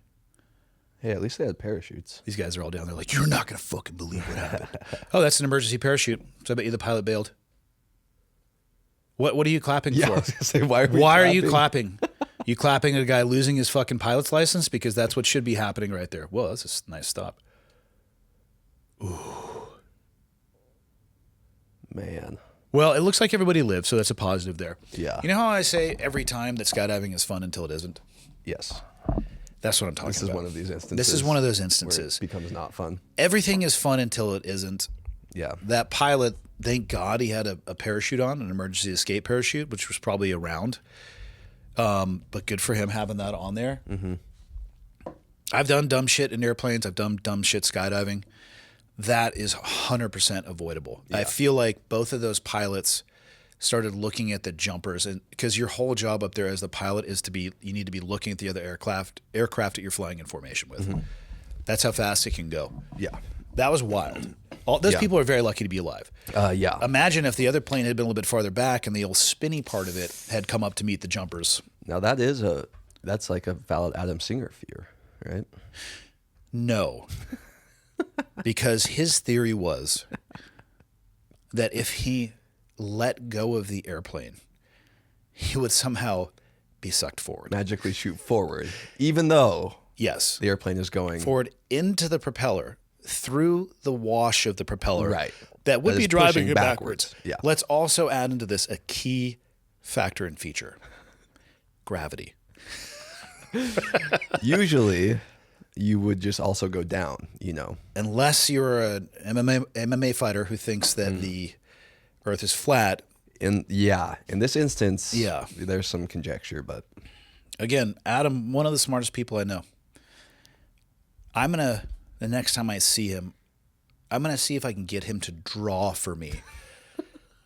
Hey, at least they had parachutes. These guys are all down there like, you're not going to fucking believe what happened. Oh, that's an emergency parachute. So I bet you the pilot bailed. What are you clapping Yeah, I for? was gonna say, why Why are you clapping? You clapping at a guy losing his fucking pilot's license? Because that's what should be happening right there. Whoa, that's a nice stop. Man. Well, it looks like everybody lived, so that's a positive there. Yeah. You know how I say every time that skydiving is fun until it isn't? Yes. That's what I'm talking This is about. one of these instances. This is one of those where instances. it becomes not fun. Everything is fun until it isn't. Yeah. That pilot, thank God he had a parachute on, an emergency escape parachute, which was probably around. But good for him having that on there. Mm-hmm. I've done dumb shit in airplanes. I've done dumb shit skydiving. That is 100% avoidable. I feel like both of those pilots started looking at the jumpers, and because your whole job up there as the pilot is you need to be looking at the other aircraft that you're flying in formation with. Mm-hmm. That's how fast it can go. Yeah. That was wild. Those people are very lucky to be alive. Yeah. Imagine if the other plane had been a little bit farther back and the old spinny part of it had come up to meet the jumpers. Now that's like a valid Adam Singer fear, right? No. Because his theory was that if he let go of the airplane, he would somehow be sucked forward. Magically shoot forward, even though Yes. the airplane is going Forward into the propeller, through the wash of the propeller. Right. That would That be is driving pushing it backwards. backwards. Yeah. Let's also add into this a key factor and feature. Gravity. Usually, you would just also go down, you know. Unless you're an MMA fighter who thinks that the Earth is flat, In this instance, Yeah. there's some conjecture, but Again, Adam, one of the smartest people I know. The next time I see him, I'm going to see if I can get him to draw for me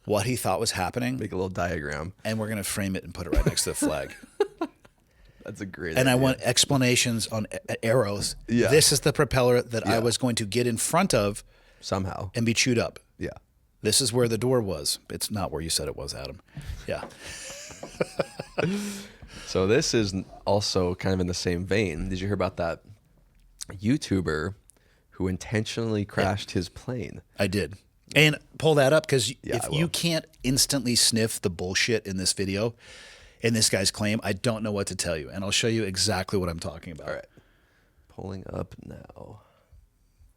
what he thought was happening. make a little diagram. And we're going to frame it and put it right next to the flag. That's a great And idea. I want explanations on arrows. Yeah. This is the propeller that I Yeah. was going to get in front of somehow. and be chewed up. Yeah. This is where the door was. It's not where you said it was, Adam. Yeah. So this is also kind of in the same vein. Did you hear about that YouTuber who intentionally crashed his plane? I did. And pull that up because Yeah, if I you will. can't instantly sniff the bullshit in this video, in this guy's claim, I don't know what to tell you. And I'll show you exactly what I'm talking about. All right. Pulling up now.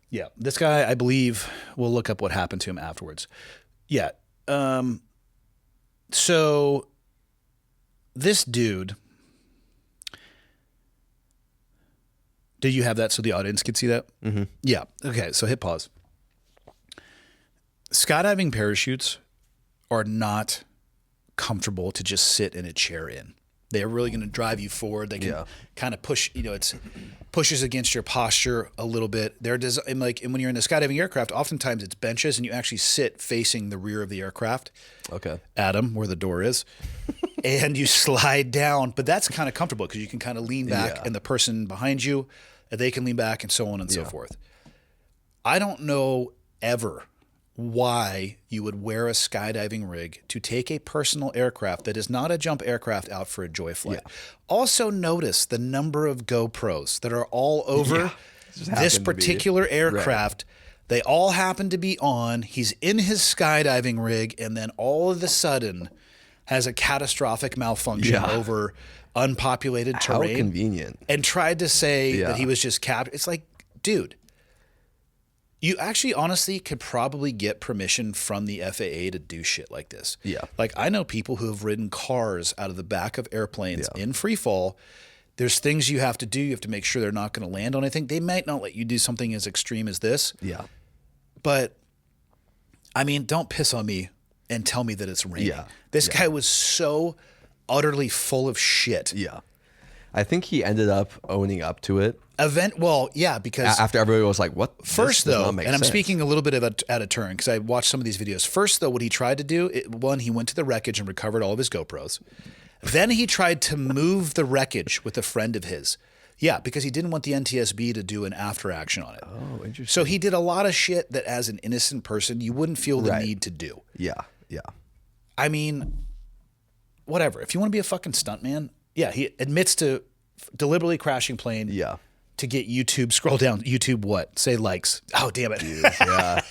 Yeah. This guy, I believe, we'll look up what happened to him afterwards. Yeah. So this dude, did you have that so the audience could see that? Mm-hmm. Yeah. Okay. So hit pause. Skydiving parachutes are not comfortable to just sit in a chair in. They are really going to drive you forward. They can kind of push, it's pushes against your posture a little bit. They're and when you're in a skydiving aircraft, oftentimes it's benches and you actually sit facing the rear of the aircraft. Okay. Adam, where the door is, and you slide down. But that's kind of comfortable because you can kind of lean back, and the person behind you, they can lean back, and so on and so forth. I don't know ever why you would wear a skydiving rig to take a personal aircraft that is not a jump aircraft out for a joy flight. Also notice the number of GoPros that are all over this particular aircraft. They all happen to be on. He's in his skydiving rig, and then all of a sudden has a catastrophic malfunction over unpopulated terrain. How convenient. And tried to say that he was just capped. It's like, dude, you actually honestly could probably get permission from the FAA to do shit like this. Yeah. Like I know people who have ridden cars out of the back of airplanes in free fall. There's things you have to do. You have to make sure they're not going to land on anything. They might not let you do something as extreme as this. Yeah. But I mean, don't piss on me and tell me that it's raining. Yeah. This guy was so utterly full of shit. Yeah. I think he ended up owning up to it. Because After everybody was like, what? first This does though, not and make I'm sense. speaking a little bit out of turn because I watched some of these videos. First though, what he tried to do, he went to the wreckage and recovered all of his GoPros. Then he tried to move the wreckage with a friend of his. Yeah, because he didn't want the NTSB to do an after action on it. Oh, interesting. So he did a lot of shit that as an innocent person, you wouldn't feel the need to do. Yeah. Yeah. I mean, whatever. If you want to be a fucking stuntman, he admits to deliberately crashing plane Yeah. to get YouTube. Scroll down. YouTube what? Say likes. Oh, damn it. Yeah.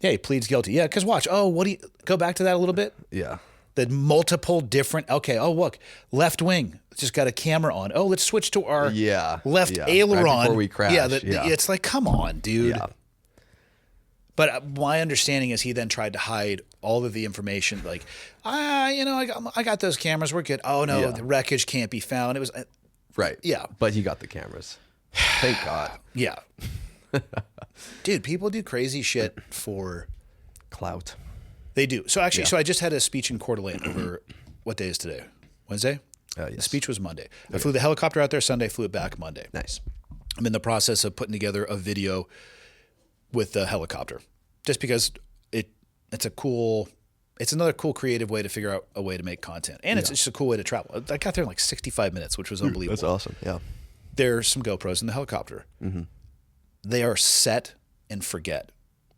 Yeah, he pleads guilty. Yeah, because watch. Oh, what do you – go back to that a little bit. Yeah. The multiple different – okay, oh, look. Left wing. Just got a camera on. Oh, let's switch to our left aileron. Right before we crash. Yeah, it's like, come on, dude. Yeah. But my understanding is he then tried to hide all of the information. Like, I got those cameras. We're good. Oh, no, the wreckage can't be found. It was Right. Yeah. But he got the cameras. Thank God. yeah. Dude, people do crazy shit for Clout. they do. So actually, so I just had a speech in Coeur d'Alene over what day is today? Wednesday? The Yes. speech was Monday. I flew the helicopter out there Sunday, flew it back Monday. Nice. I'm in the process of putting together a video with the helicopter, just because it's another cool creative way to figure out a way to make content, and it's just a cool way to travel. I got there in like 65 minutes, which was unbelievable. That's awesome. Yeah. There's some GoPros in the helicopter. Mm-hmm. They are set and forget.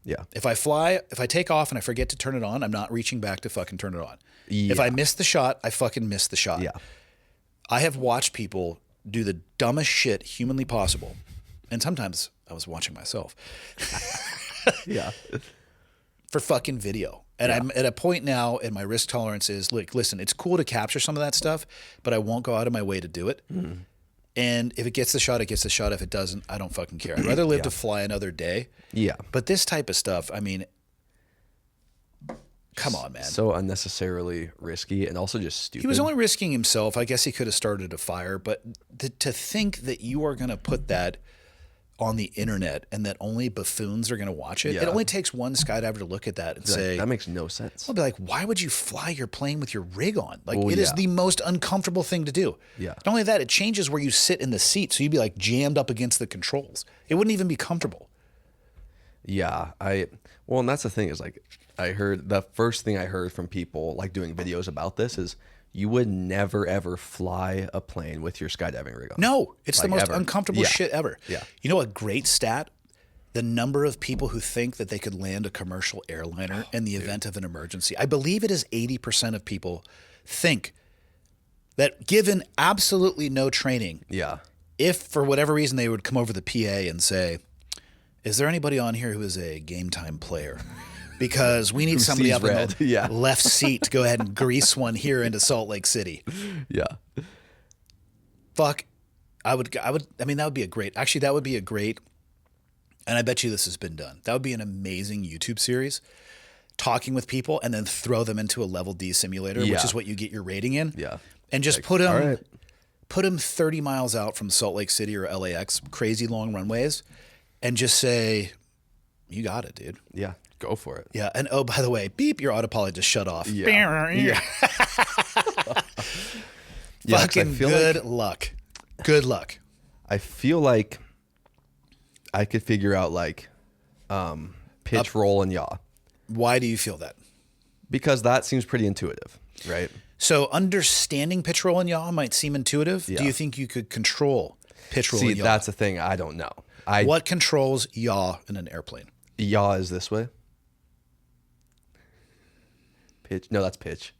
Yeah. If I take off and I forget to turn it on, I'm not reaching back to fucking turn it on. Yeah. If I miss the shot, I fucking miss the shot. Yeah. I have watched people do the dumbest shit humanly possible. And sometimes I was watching myself Yeah. for fucking video. And I'm at a point now, and my risk tolerance is like, listen, it's cool to capture some of that stuff, but I won't go out of my way to do it. Mm. And if it gets the shot, it gets the shot. If it doesn't, I don't fucking care. I'd rather live to fly another day. Yeah. But this type of stuff, I mean, come on, man. So unnecessarily risky and also just stupid. He was only risking himself. I guess he could have started a fire, but to think that you are going to put that on the internet and that only buffoons are going to watch it. Yeah. It only takes one skydiver to look at that and say, that makes no sense. I'll be like, why would you fly your plane with your rig on? Like, Well, it is yeah. the most uncomfortable thing to do. Yeah. Not only that, it changes where you sit in the seat. So you'd be like jammed up against the controls. It wouldn't even be comfortable. Yeah, well, and that's the thing is like, I heard the first thing I heard from people like doing videos about this is you would never ever fly a plane with your skydiving rig on. No, it's the Like, most ever. uncomfortable Yeah. shit ever. Yeah. You know a great stat? The number of people who think that they could land a commercial airliner in the event of an emergency. I believe it is 80% of people think that given absolutely no training, Yeah. if for whatever reason they would come over the PA and say, is there anybody on here who is a game time player? Because we need somebody sees up in red. the Yeah. left seat to go ahead and grease one here into Salt Lake City. Yeah. Fuck. I mean, that would be a great, and I bet you this has been done. That would be an amazing YouTube series, talking with people and then throw them into a level D simulator, which Yeah. is what you get your rating in. Yeah. And just Like, put all them, right. put them 30 miles out from Salt Lake City or LAX, crazy long runways, and just say, you got it, dude. Yeah. Go for it. Yeah. And oh, by the way, beep, your autopilot just shut off. Yeah. Yeah. Yeah, 'cause I Fucking feel good like- luck. Good luck. I feel like I could figure out like pitch, roll, and yaw Why do you feel that? because that seems pretty intuitive, right? So understanding pitch, roll, and yaw might seem intuitive. Yeah. Do you think you could control pitch, roll, See, and yaw? that's the thing. I don't know. What controls yaw in an airplane? Yaw is this way. Pitch. No, that's pitch.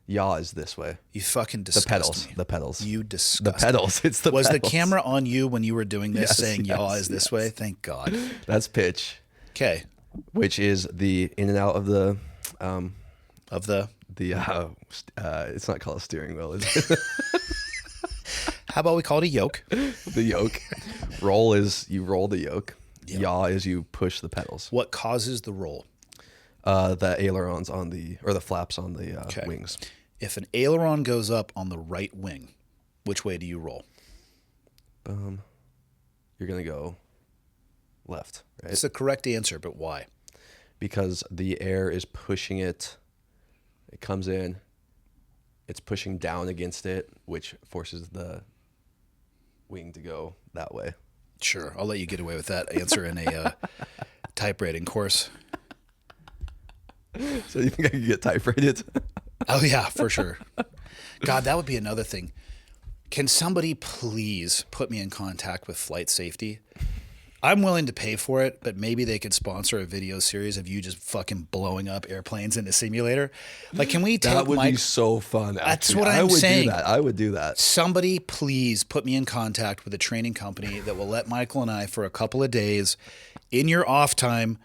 Yaw is this way. You fucking The disgust pedals. me. The pedals. You The disgust. pedals. It's the Was pedals. the camera on you when you were doing this, Yes, saying yaw yes, is this way? Thank God. That's pitch, Okay. which is the in and out of the Of the. it's not called a steering wheel. Is it? How about we call it a yoke? The yoke. Roll is you roll the yoke. Yeah. Yaw is you push the pedals. What causes the roll? The ailerons on the or the flaps on the Okay. wings. If an aileron goes up on the right wing, which way do you roll? You're gonna go left, right? It's the correct answer, but why? Because the air is pushing it. It comes in. It's pushing down against it, which forces the wing to go that way. Sure, I'll let you get away with that answer in a type rating course. So you think I could get type rated? Oh yeah, for sure. God, that would be another thing. Can somebody please put me in contact with flight safety? I'm willing to pay for it, but maybe they could sponsor a video series of you just fucking blowing up airplanes in a simulator. Like, can we take That would Mike? be so fun. That's actually. what I I'm would saying. do that. I would do that. Somebody please put me in contact with a training company that will let Michael and I for a couple of days in your off time.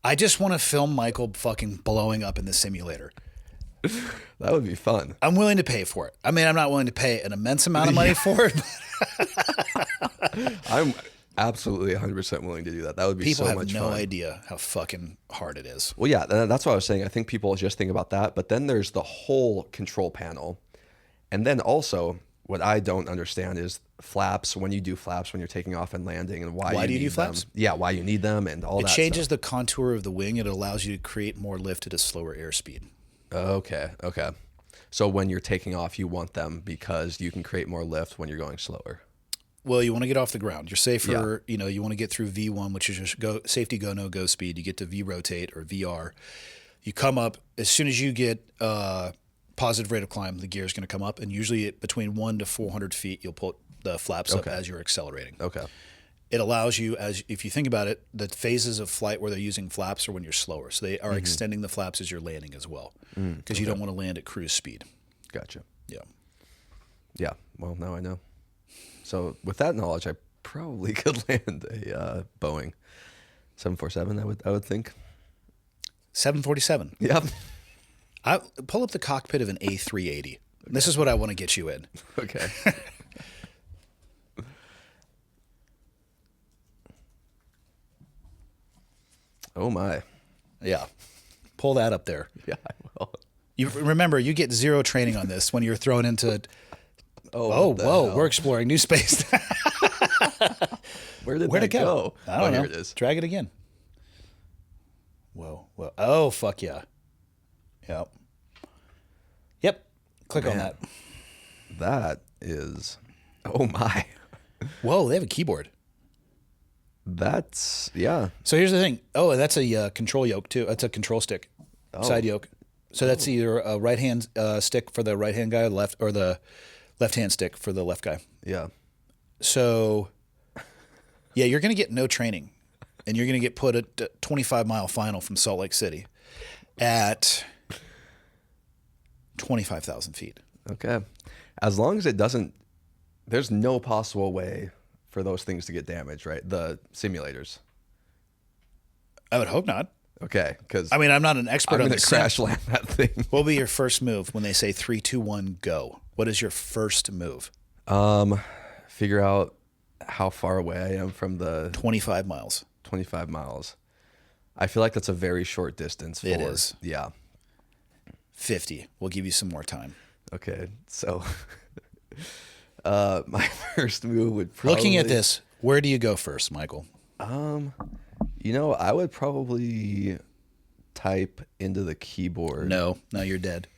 I just want to film Michael fucking blowing up in the simulator. That would be fun. I'm willing to pay for it. I mean, I'm not willing to pay an immense amount of money for it. But I'm absolutely 100% willing to do that. That would be people so have much no fun. idea how fucking hard it is. Well, yeah, that's what I was saying. I think people just think about that, but then there's the whole control panel. And then also, what I don't understand is flaps, when you do flaps, when you're taking off and landing, and why do you do need flaps? them. Yeah, why you need them and all It that changes stuff. the contour of the wing. It allows you to create more lift at a slower airspeed. Okay. So when you're taking off, you want them because you can create more lift when you're going slower. Well, you want to get off the ground. You're safer, Yeah. you want to get through V1, which is your safety go, no go speed. You get to V rotate or VR. You come up, as soon as you get positive rate of climb, the gear is going to come up. And usually between 100 to 400 feet, you'll put the flaps up as you're accelerating. Okay. It allows you, if you think about it, the phases of flight where they're using flaps are when you're slower. So they are extending the flaps as you're landing as well, because you don't want to land at cruise speed. Gotcha. Yeah. Yeah. Well, now I know. So with that knowledge, I probably could land a Boeing 747. I would think. 747. Yep. I pull up the cockpit of an A380. This is what I want to get you in. Okay. Oh my. Yeah. Pull that up there. Yeah, I will. You remember, you get zero training on this when you're thrown into. Oh, Oh, what the whoa! hell? We're exploring new space. Where did Where'd that it go? I don't know. Here it is. Drag it again. Whoa. Oh, fuck yeah. Yep. Click on that. That is, oh my. Whoa, they have a keyboard. That's, yeah. So here's the thing. Oh, and that's a control yoke too. That's a control stick, side yoke. So that's either a right hand stick for the right hand guy, or the left hand stick for the left guy. Yeah. So, yeah, you're going to get no training, and you're going to get put at a 25-mile final from Salt Lake City at 25,000 feet. Okay. As long as it doesn't, there's no possible way for those things to get damaged, right? The simulators. I would hope not. Okay, because I mean, I'm not an expert I'm on going the to crash land that thing. What will be your first move when they say 3, 2, 1, go? What is your first move? Figure out how far away I am from the 25 miles. 25 miles. I feel like that's a very short distance. It is. Yeah. 50. We'll give you some more time. Okay, so my first move would probably... Looking at this, where do you go first, Michael? I would probably type into the keyboard. No, you're dead.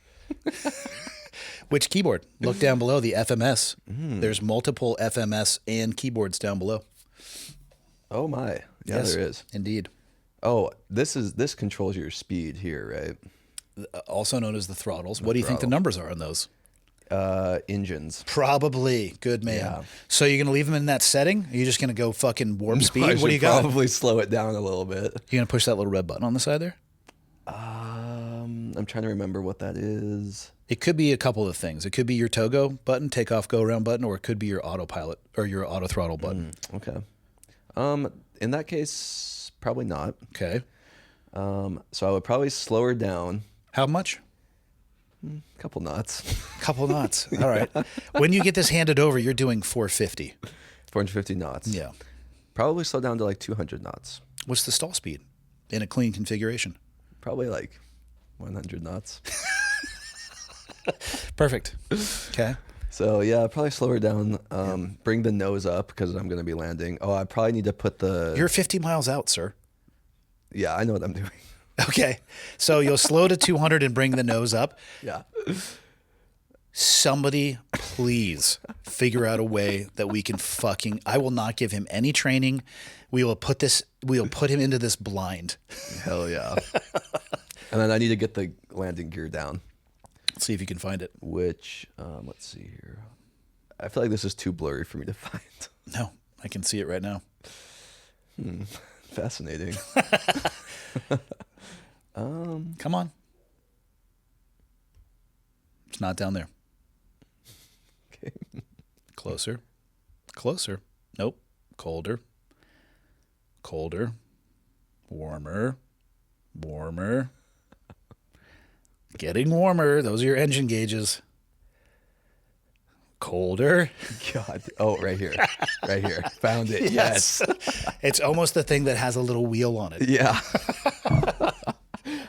Which keyboard? Look down below, the FMS. There's multiple FMS and keyboards down below. Oh my. Yeah, Yes, there is. Indeed. Oh, this controls your speed here, right? Also known as the throttles. What do you think the numbers are on those? Engines. Probably. Good man. Yeah. So you're going to leave them in that setting? Are you just going to go fucking warp speed? I What do you should got? probably slow it down a little bit. You going to push that little red button on the side there? I'm trying to remember what that is. It could be a couple of things. It could be your Togo button, take off, go around button, or it could be your autopilot or your auto throttle button. Okay. In that case, probably not. Okay. So I would probably slow her down How much? a couple knots. Couple knots. All right. When you get this handed over, you're doing 450. 450 knots. Yeah. Probably slow down to like 200 knots. What's the stall speed in a clean configuration? Probably like 100 knots. Perfect. Okay. So yeah, probably slow her down. Bring the nose up because I'm going to be landing. Oh, I probably need to put the... You're 50 miles out, sir. Yeah, I know what I'm doing. Okay. So you'll slow to 200 and bring the nose up. Yeah. Somebody, please figure out a way that we can I will not give him any training. We'll put him into this blind. Hell yeah. And then I need to get the landing gear down. Let's see if you can find it. Which, let's see here. I feel like this is too blurry for me to find. No, I can see it right now. Fascinating. Come on. It's not down there. Okay. Closer. Closer. Nope. Colder. Colder. Warmer. Warmer. Getting warmer. Those are your engine gauges. Colder. God. Oh, right here. Right here. Found it. Yes. It's almost the thing that has a little wheel on it. Yeah.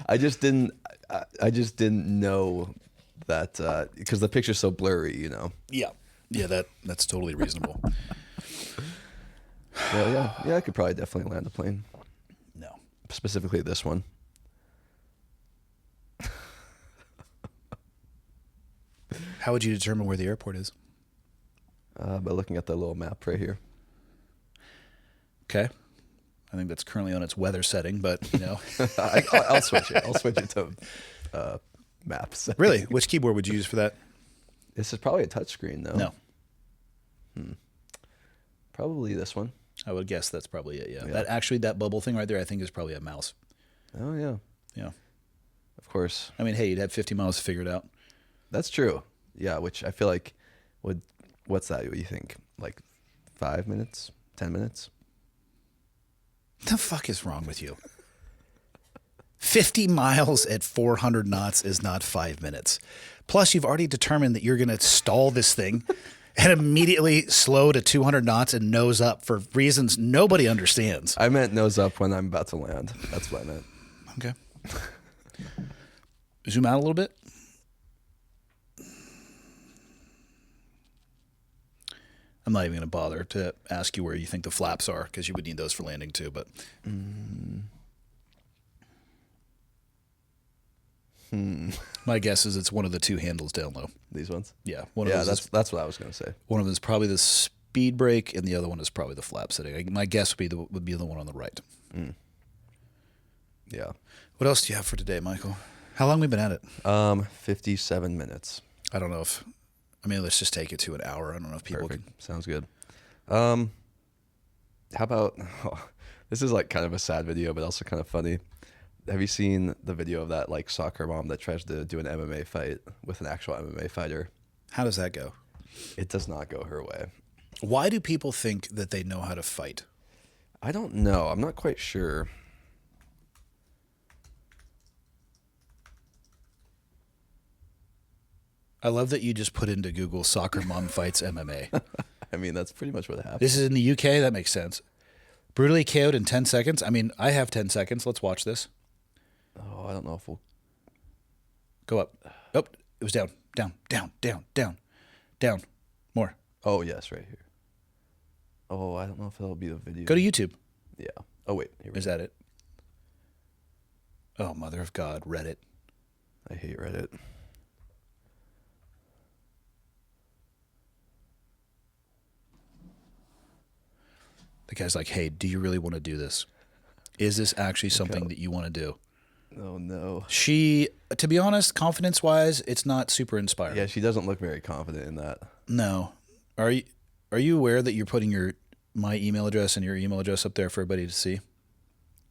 I just didn't know that because the picture's so blurry, you know. Yeah. Yeah, that's totally reasonable. Yeah, I could probably definitely land a plane. No. Specifically this one. How would you determine where the airport is? By looking at the little map right here. Okay. I think that's currently on its weather setting, but, you know. I'll switch it. I'll switch it to maps. Really? Which keyboard would you use for that? This is probably a touchscreen, though. No. Probably this one. I would guess that's probably it, yeah. That bubble thing right there, I think is probably a mouse. Oh, yeah. Yeah. Of course. I mean, hey, you'd have 50 miles to figure it out. That's true. Yeah, which I feel like what's that? What do you think? Like 5 minutes? 10 minutes? The fuck is wrong with you? 50 miles at 400 knots is not 5 minutes. Plus, you've already determined that you're going to stall this thing and immediately slow to 200 knots and nose up for reasons nobody understands. I meant nose up when I'm about to land. That's what I meant. Okay. Zoom out a little bit. I'm not even going to bother to ask you where you think the flaps are because you would need those for landing too. But my guess is it's one of the two handles down low. These ones? Yeah, that's what I was going to say. One of them is probably the speed brake, and the other one is probably the flap setting. My guess would be the one on the right. Yeah. What else do you have for today, Michael? How long have we been at it? 57 minutes. I don't know if. I mean, let's just take it to an hour. I don't know if people Perfect. Sounds good. How about? This is like kind of a sad video, but also kind of funny. Have you seen the video of that like soccer mom that tries to do an MMA fight with an actual MMA fighter? How does that go? It does not go her way. Why do people think that they know how to fight? I don't know. I'm not quite sure. I love that you just put into Google soccer mom fights MMA. I mean, that's pretty much what happened. This is in the UK. That makes sense. Brutally KO'd in 10 seconds. I mean, I have 10 seconds. Let's watch this. Oh, I don't know if we'll Go up. Oh, it was down, down, down, down, down, down. More. Oh, yes, right here. Oh, I don't know if that'll be the video. Go to YouTube. Yeah. Oh, wait. Here we Is go. that it? Oh, mother of God, Reddit. I hate Reddit. The guy's like, hey, do you really want to do this? Is this actually something that you want to do? Oh, no. She, to be honest, confidence-wise, it's not super inspiring. Yeah, she doesn't look very confident in that. No. Are you aware that you're putting my email address and your email address up there for everybody to see?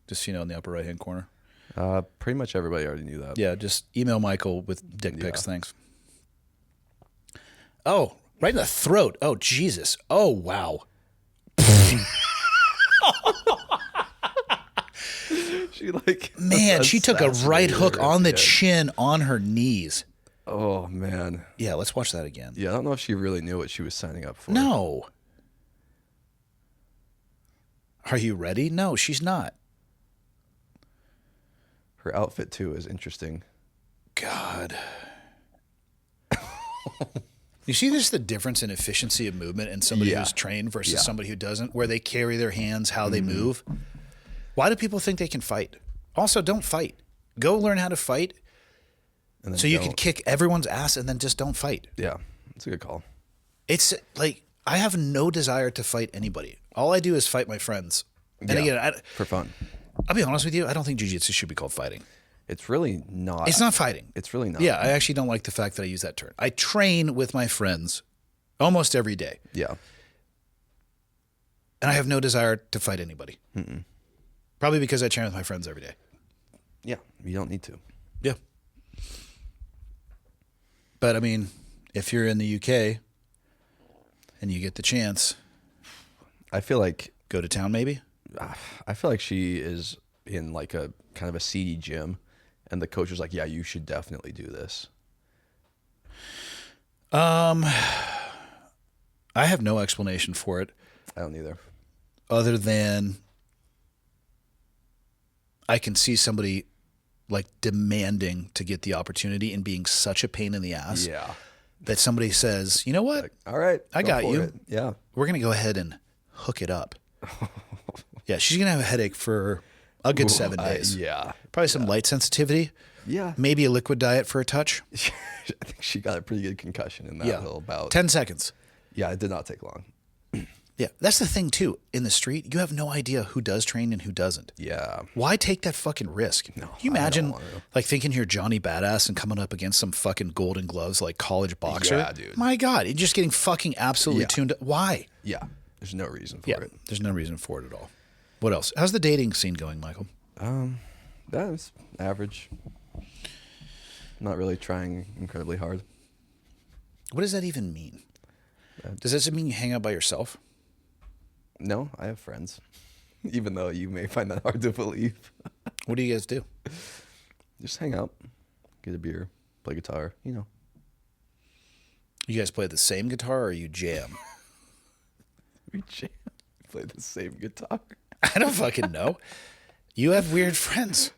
Just, in the upper right-hand corner. Pretty much everybody already knew that. Yeah, just email Michael with dick pics, thanks. Oh, right in the throat. Oh, Jesus. Oh, wow. She like Man, she took a right hook assassinated her on the at end. chin on her knees. Oh, man. Yeah, let's watch that again. Yeah, I don't know if she really knew what she was signing up for. No. Are you ready? No, she's not. Her outfit, too, is interesting. God. You see this the difference in efficiency of movement in somebody Yeah. who's trained versus Yeah. somebody who doesn't, where they carry their hands, how they move. Why do people think they can fight? Also, don't fight. Go learn how to fight And then so you can don't. kick everyone's ass and then just don't fight. Yeah, it's a good call. It's like I have no desire to fight anybody. All I do is fight my friends. And Yeah. again, For fun. I'll be honest with you, I don't think jiu-jitsu should be called fighting. It's really not. It's not fighting. It's really not. Yeah, I actually don't like the fact that I use that term. I train with my friends almost every day, Yeah. and I have no desire to fight anybody. Probably because I train with my friends every day. Yeah, you don't need to. Yeah. But, I mean, if you're in the UK and you get the chance, I feel like go to town maybe. she is in like a kind of a seedy gym, and the coach was like, "Yeah, you should definitely do this." I have no explanation for it I don't either. other than I can see somebody like demanding to get the opportunity and being such a pain in the ass Yeah. that somebody says, you know what? Like, all right, I go got for you. it. Yeah. We're going to go ahead and hook it up. Yeah, she's going to have a headache for a good 7 days. Yeah. Probably some light sensitivity, Yeah. maybe a liquid diet for a touch. I think she got a pretty good concussion in that Yeah. little bout. 10 seconds. Yeah, it did not take long. Yeah, that's the thing too. In the street, you have no idea who does train and who doesn't. Yeah. Why take that fucking risk? No, Can you I don't imagine want to. like thinking you're Johnny Badass and coming up against some fucking golden gloves like college boxer? Yeah, dude. My God, you're just getting fucking absolutely Yeah. tuned up. Why? Yeah. There's no reason for Yeah, it. there's no reason for it at all. What else? How's the dating scene going, Michael? That's average. Not really trying incredibly hard. What does that even mean? Does that mean you hang out by yourself? No, I have friends. Even though you may find that hard to believe. What do you guys do? Just hang out, get a beer, play guitar, you know. You guys play the same guitar or you jam? We jam, play the same guitar. I don't fucking know. You have weird friends.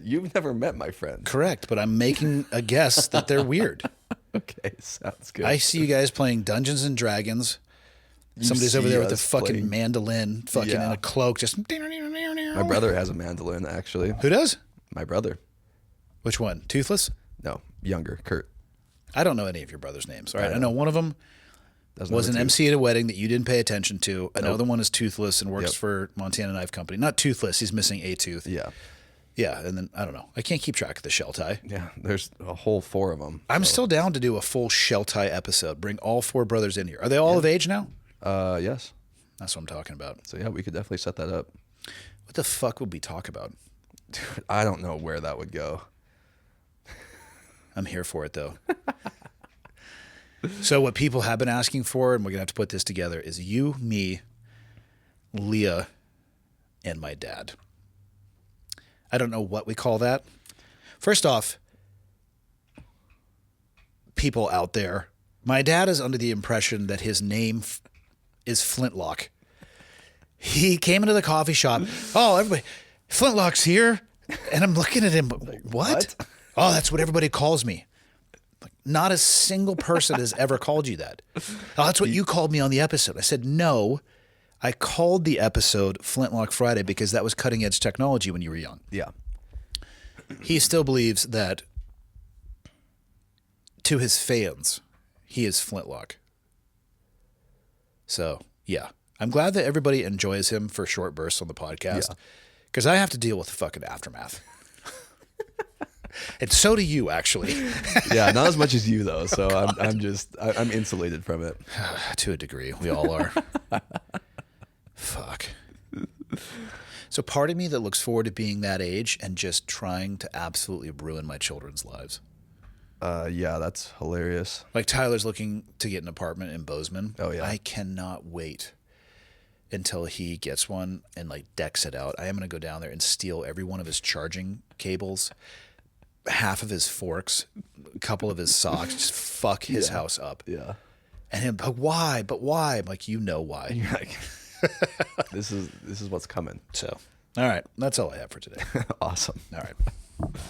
You've never met my friend. Correct, but I'm making a guess that they're weird. Okay, sounds good. I see you guys playing Dungeons and Dragons Somebody's over see there with a us fucking playing. mandolin, fucking in Yeah. a cloak, just. My brother has a mandolin, actually. Who does? My brother. Which one? Toothless? No, younger, Kurt. I don't know any of your brothers' names. All right, I know. know one of them Doesn't was have an a tooth. MC at a wedding that you didn't pay attention to. Another one is Toothless and works Yep. for Montana Knife Company. Not Toothless, he's missing a tooth. Yeah. Yeah, and then, I don't know. I can't keep track of the shell tie. Yeah, there's a whole 4 of them. I'm still down to do a full shell tie episode. Bring all 4 brothers in here. Are they all of age now? Yes. That's what I'm talking about. So, yeah, we could definitely set that up. What the fuck would we talk about? Dude, I don't know where that would go. I'm here for it, though. So what people have been asking for, and we're going to have to put this together, is you, me, Leah, and my dad. I don't know what we call that. First off, people out there, my dad is under the impression that his name is Flintlock. He came into the coffee shop. Oh, everybody, Flintlock's here. And I'm looking at him, what? Oh, that's what everybody calls me. Like, not a single person has ever called you that. Oh, that's what you called me on the episode. I said, no, I called the episode Flintlock Friday because that was cutting edge technology when you were young. Yeah. He still believes that to his fans, he is Flintlock. So, yeah. I'm glad that everybody enjoys him for short bursts on the podcast because I have to deal with the fucking aftermath. And so do you, actually. Yeah, not as much as you, though. So I'm insulated from it. To a degree. We all are. Fuck. So part of me that looks forward to being that age and just trying to absolutely ruin my children's lives. Yeah, that's hilarious. Like Tyler's looking to get an apartment in Bozeman. Oh, yeah. I cannot wait until he gets one and like decks it out. I am going to go down there and steal every one of his charging cables, half of his forks, a couple of his socks, just fuck his house up. Yeah. And him, but why? But why? I'm like, you know why. You're like, this is what's coming. So, all right. That's all I have for today. Awesome. All right.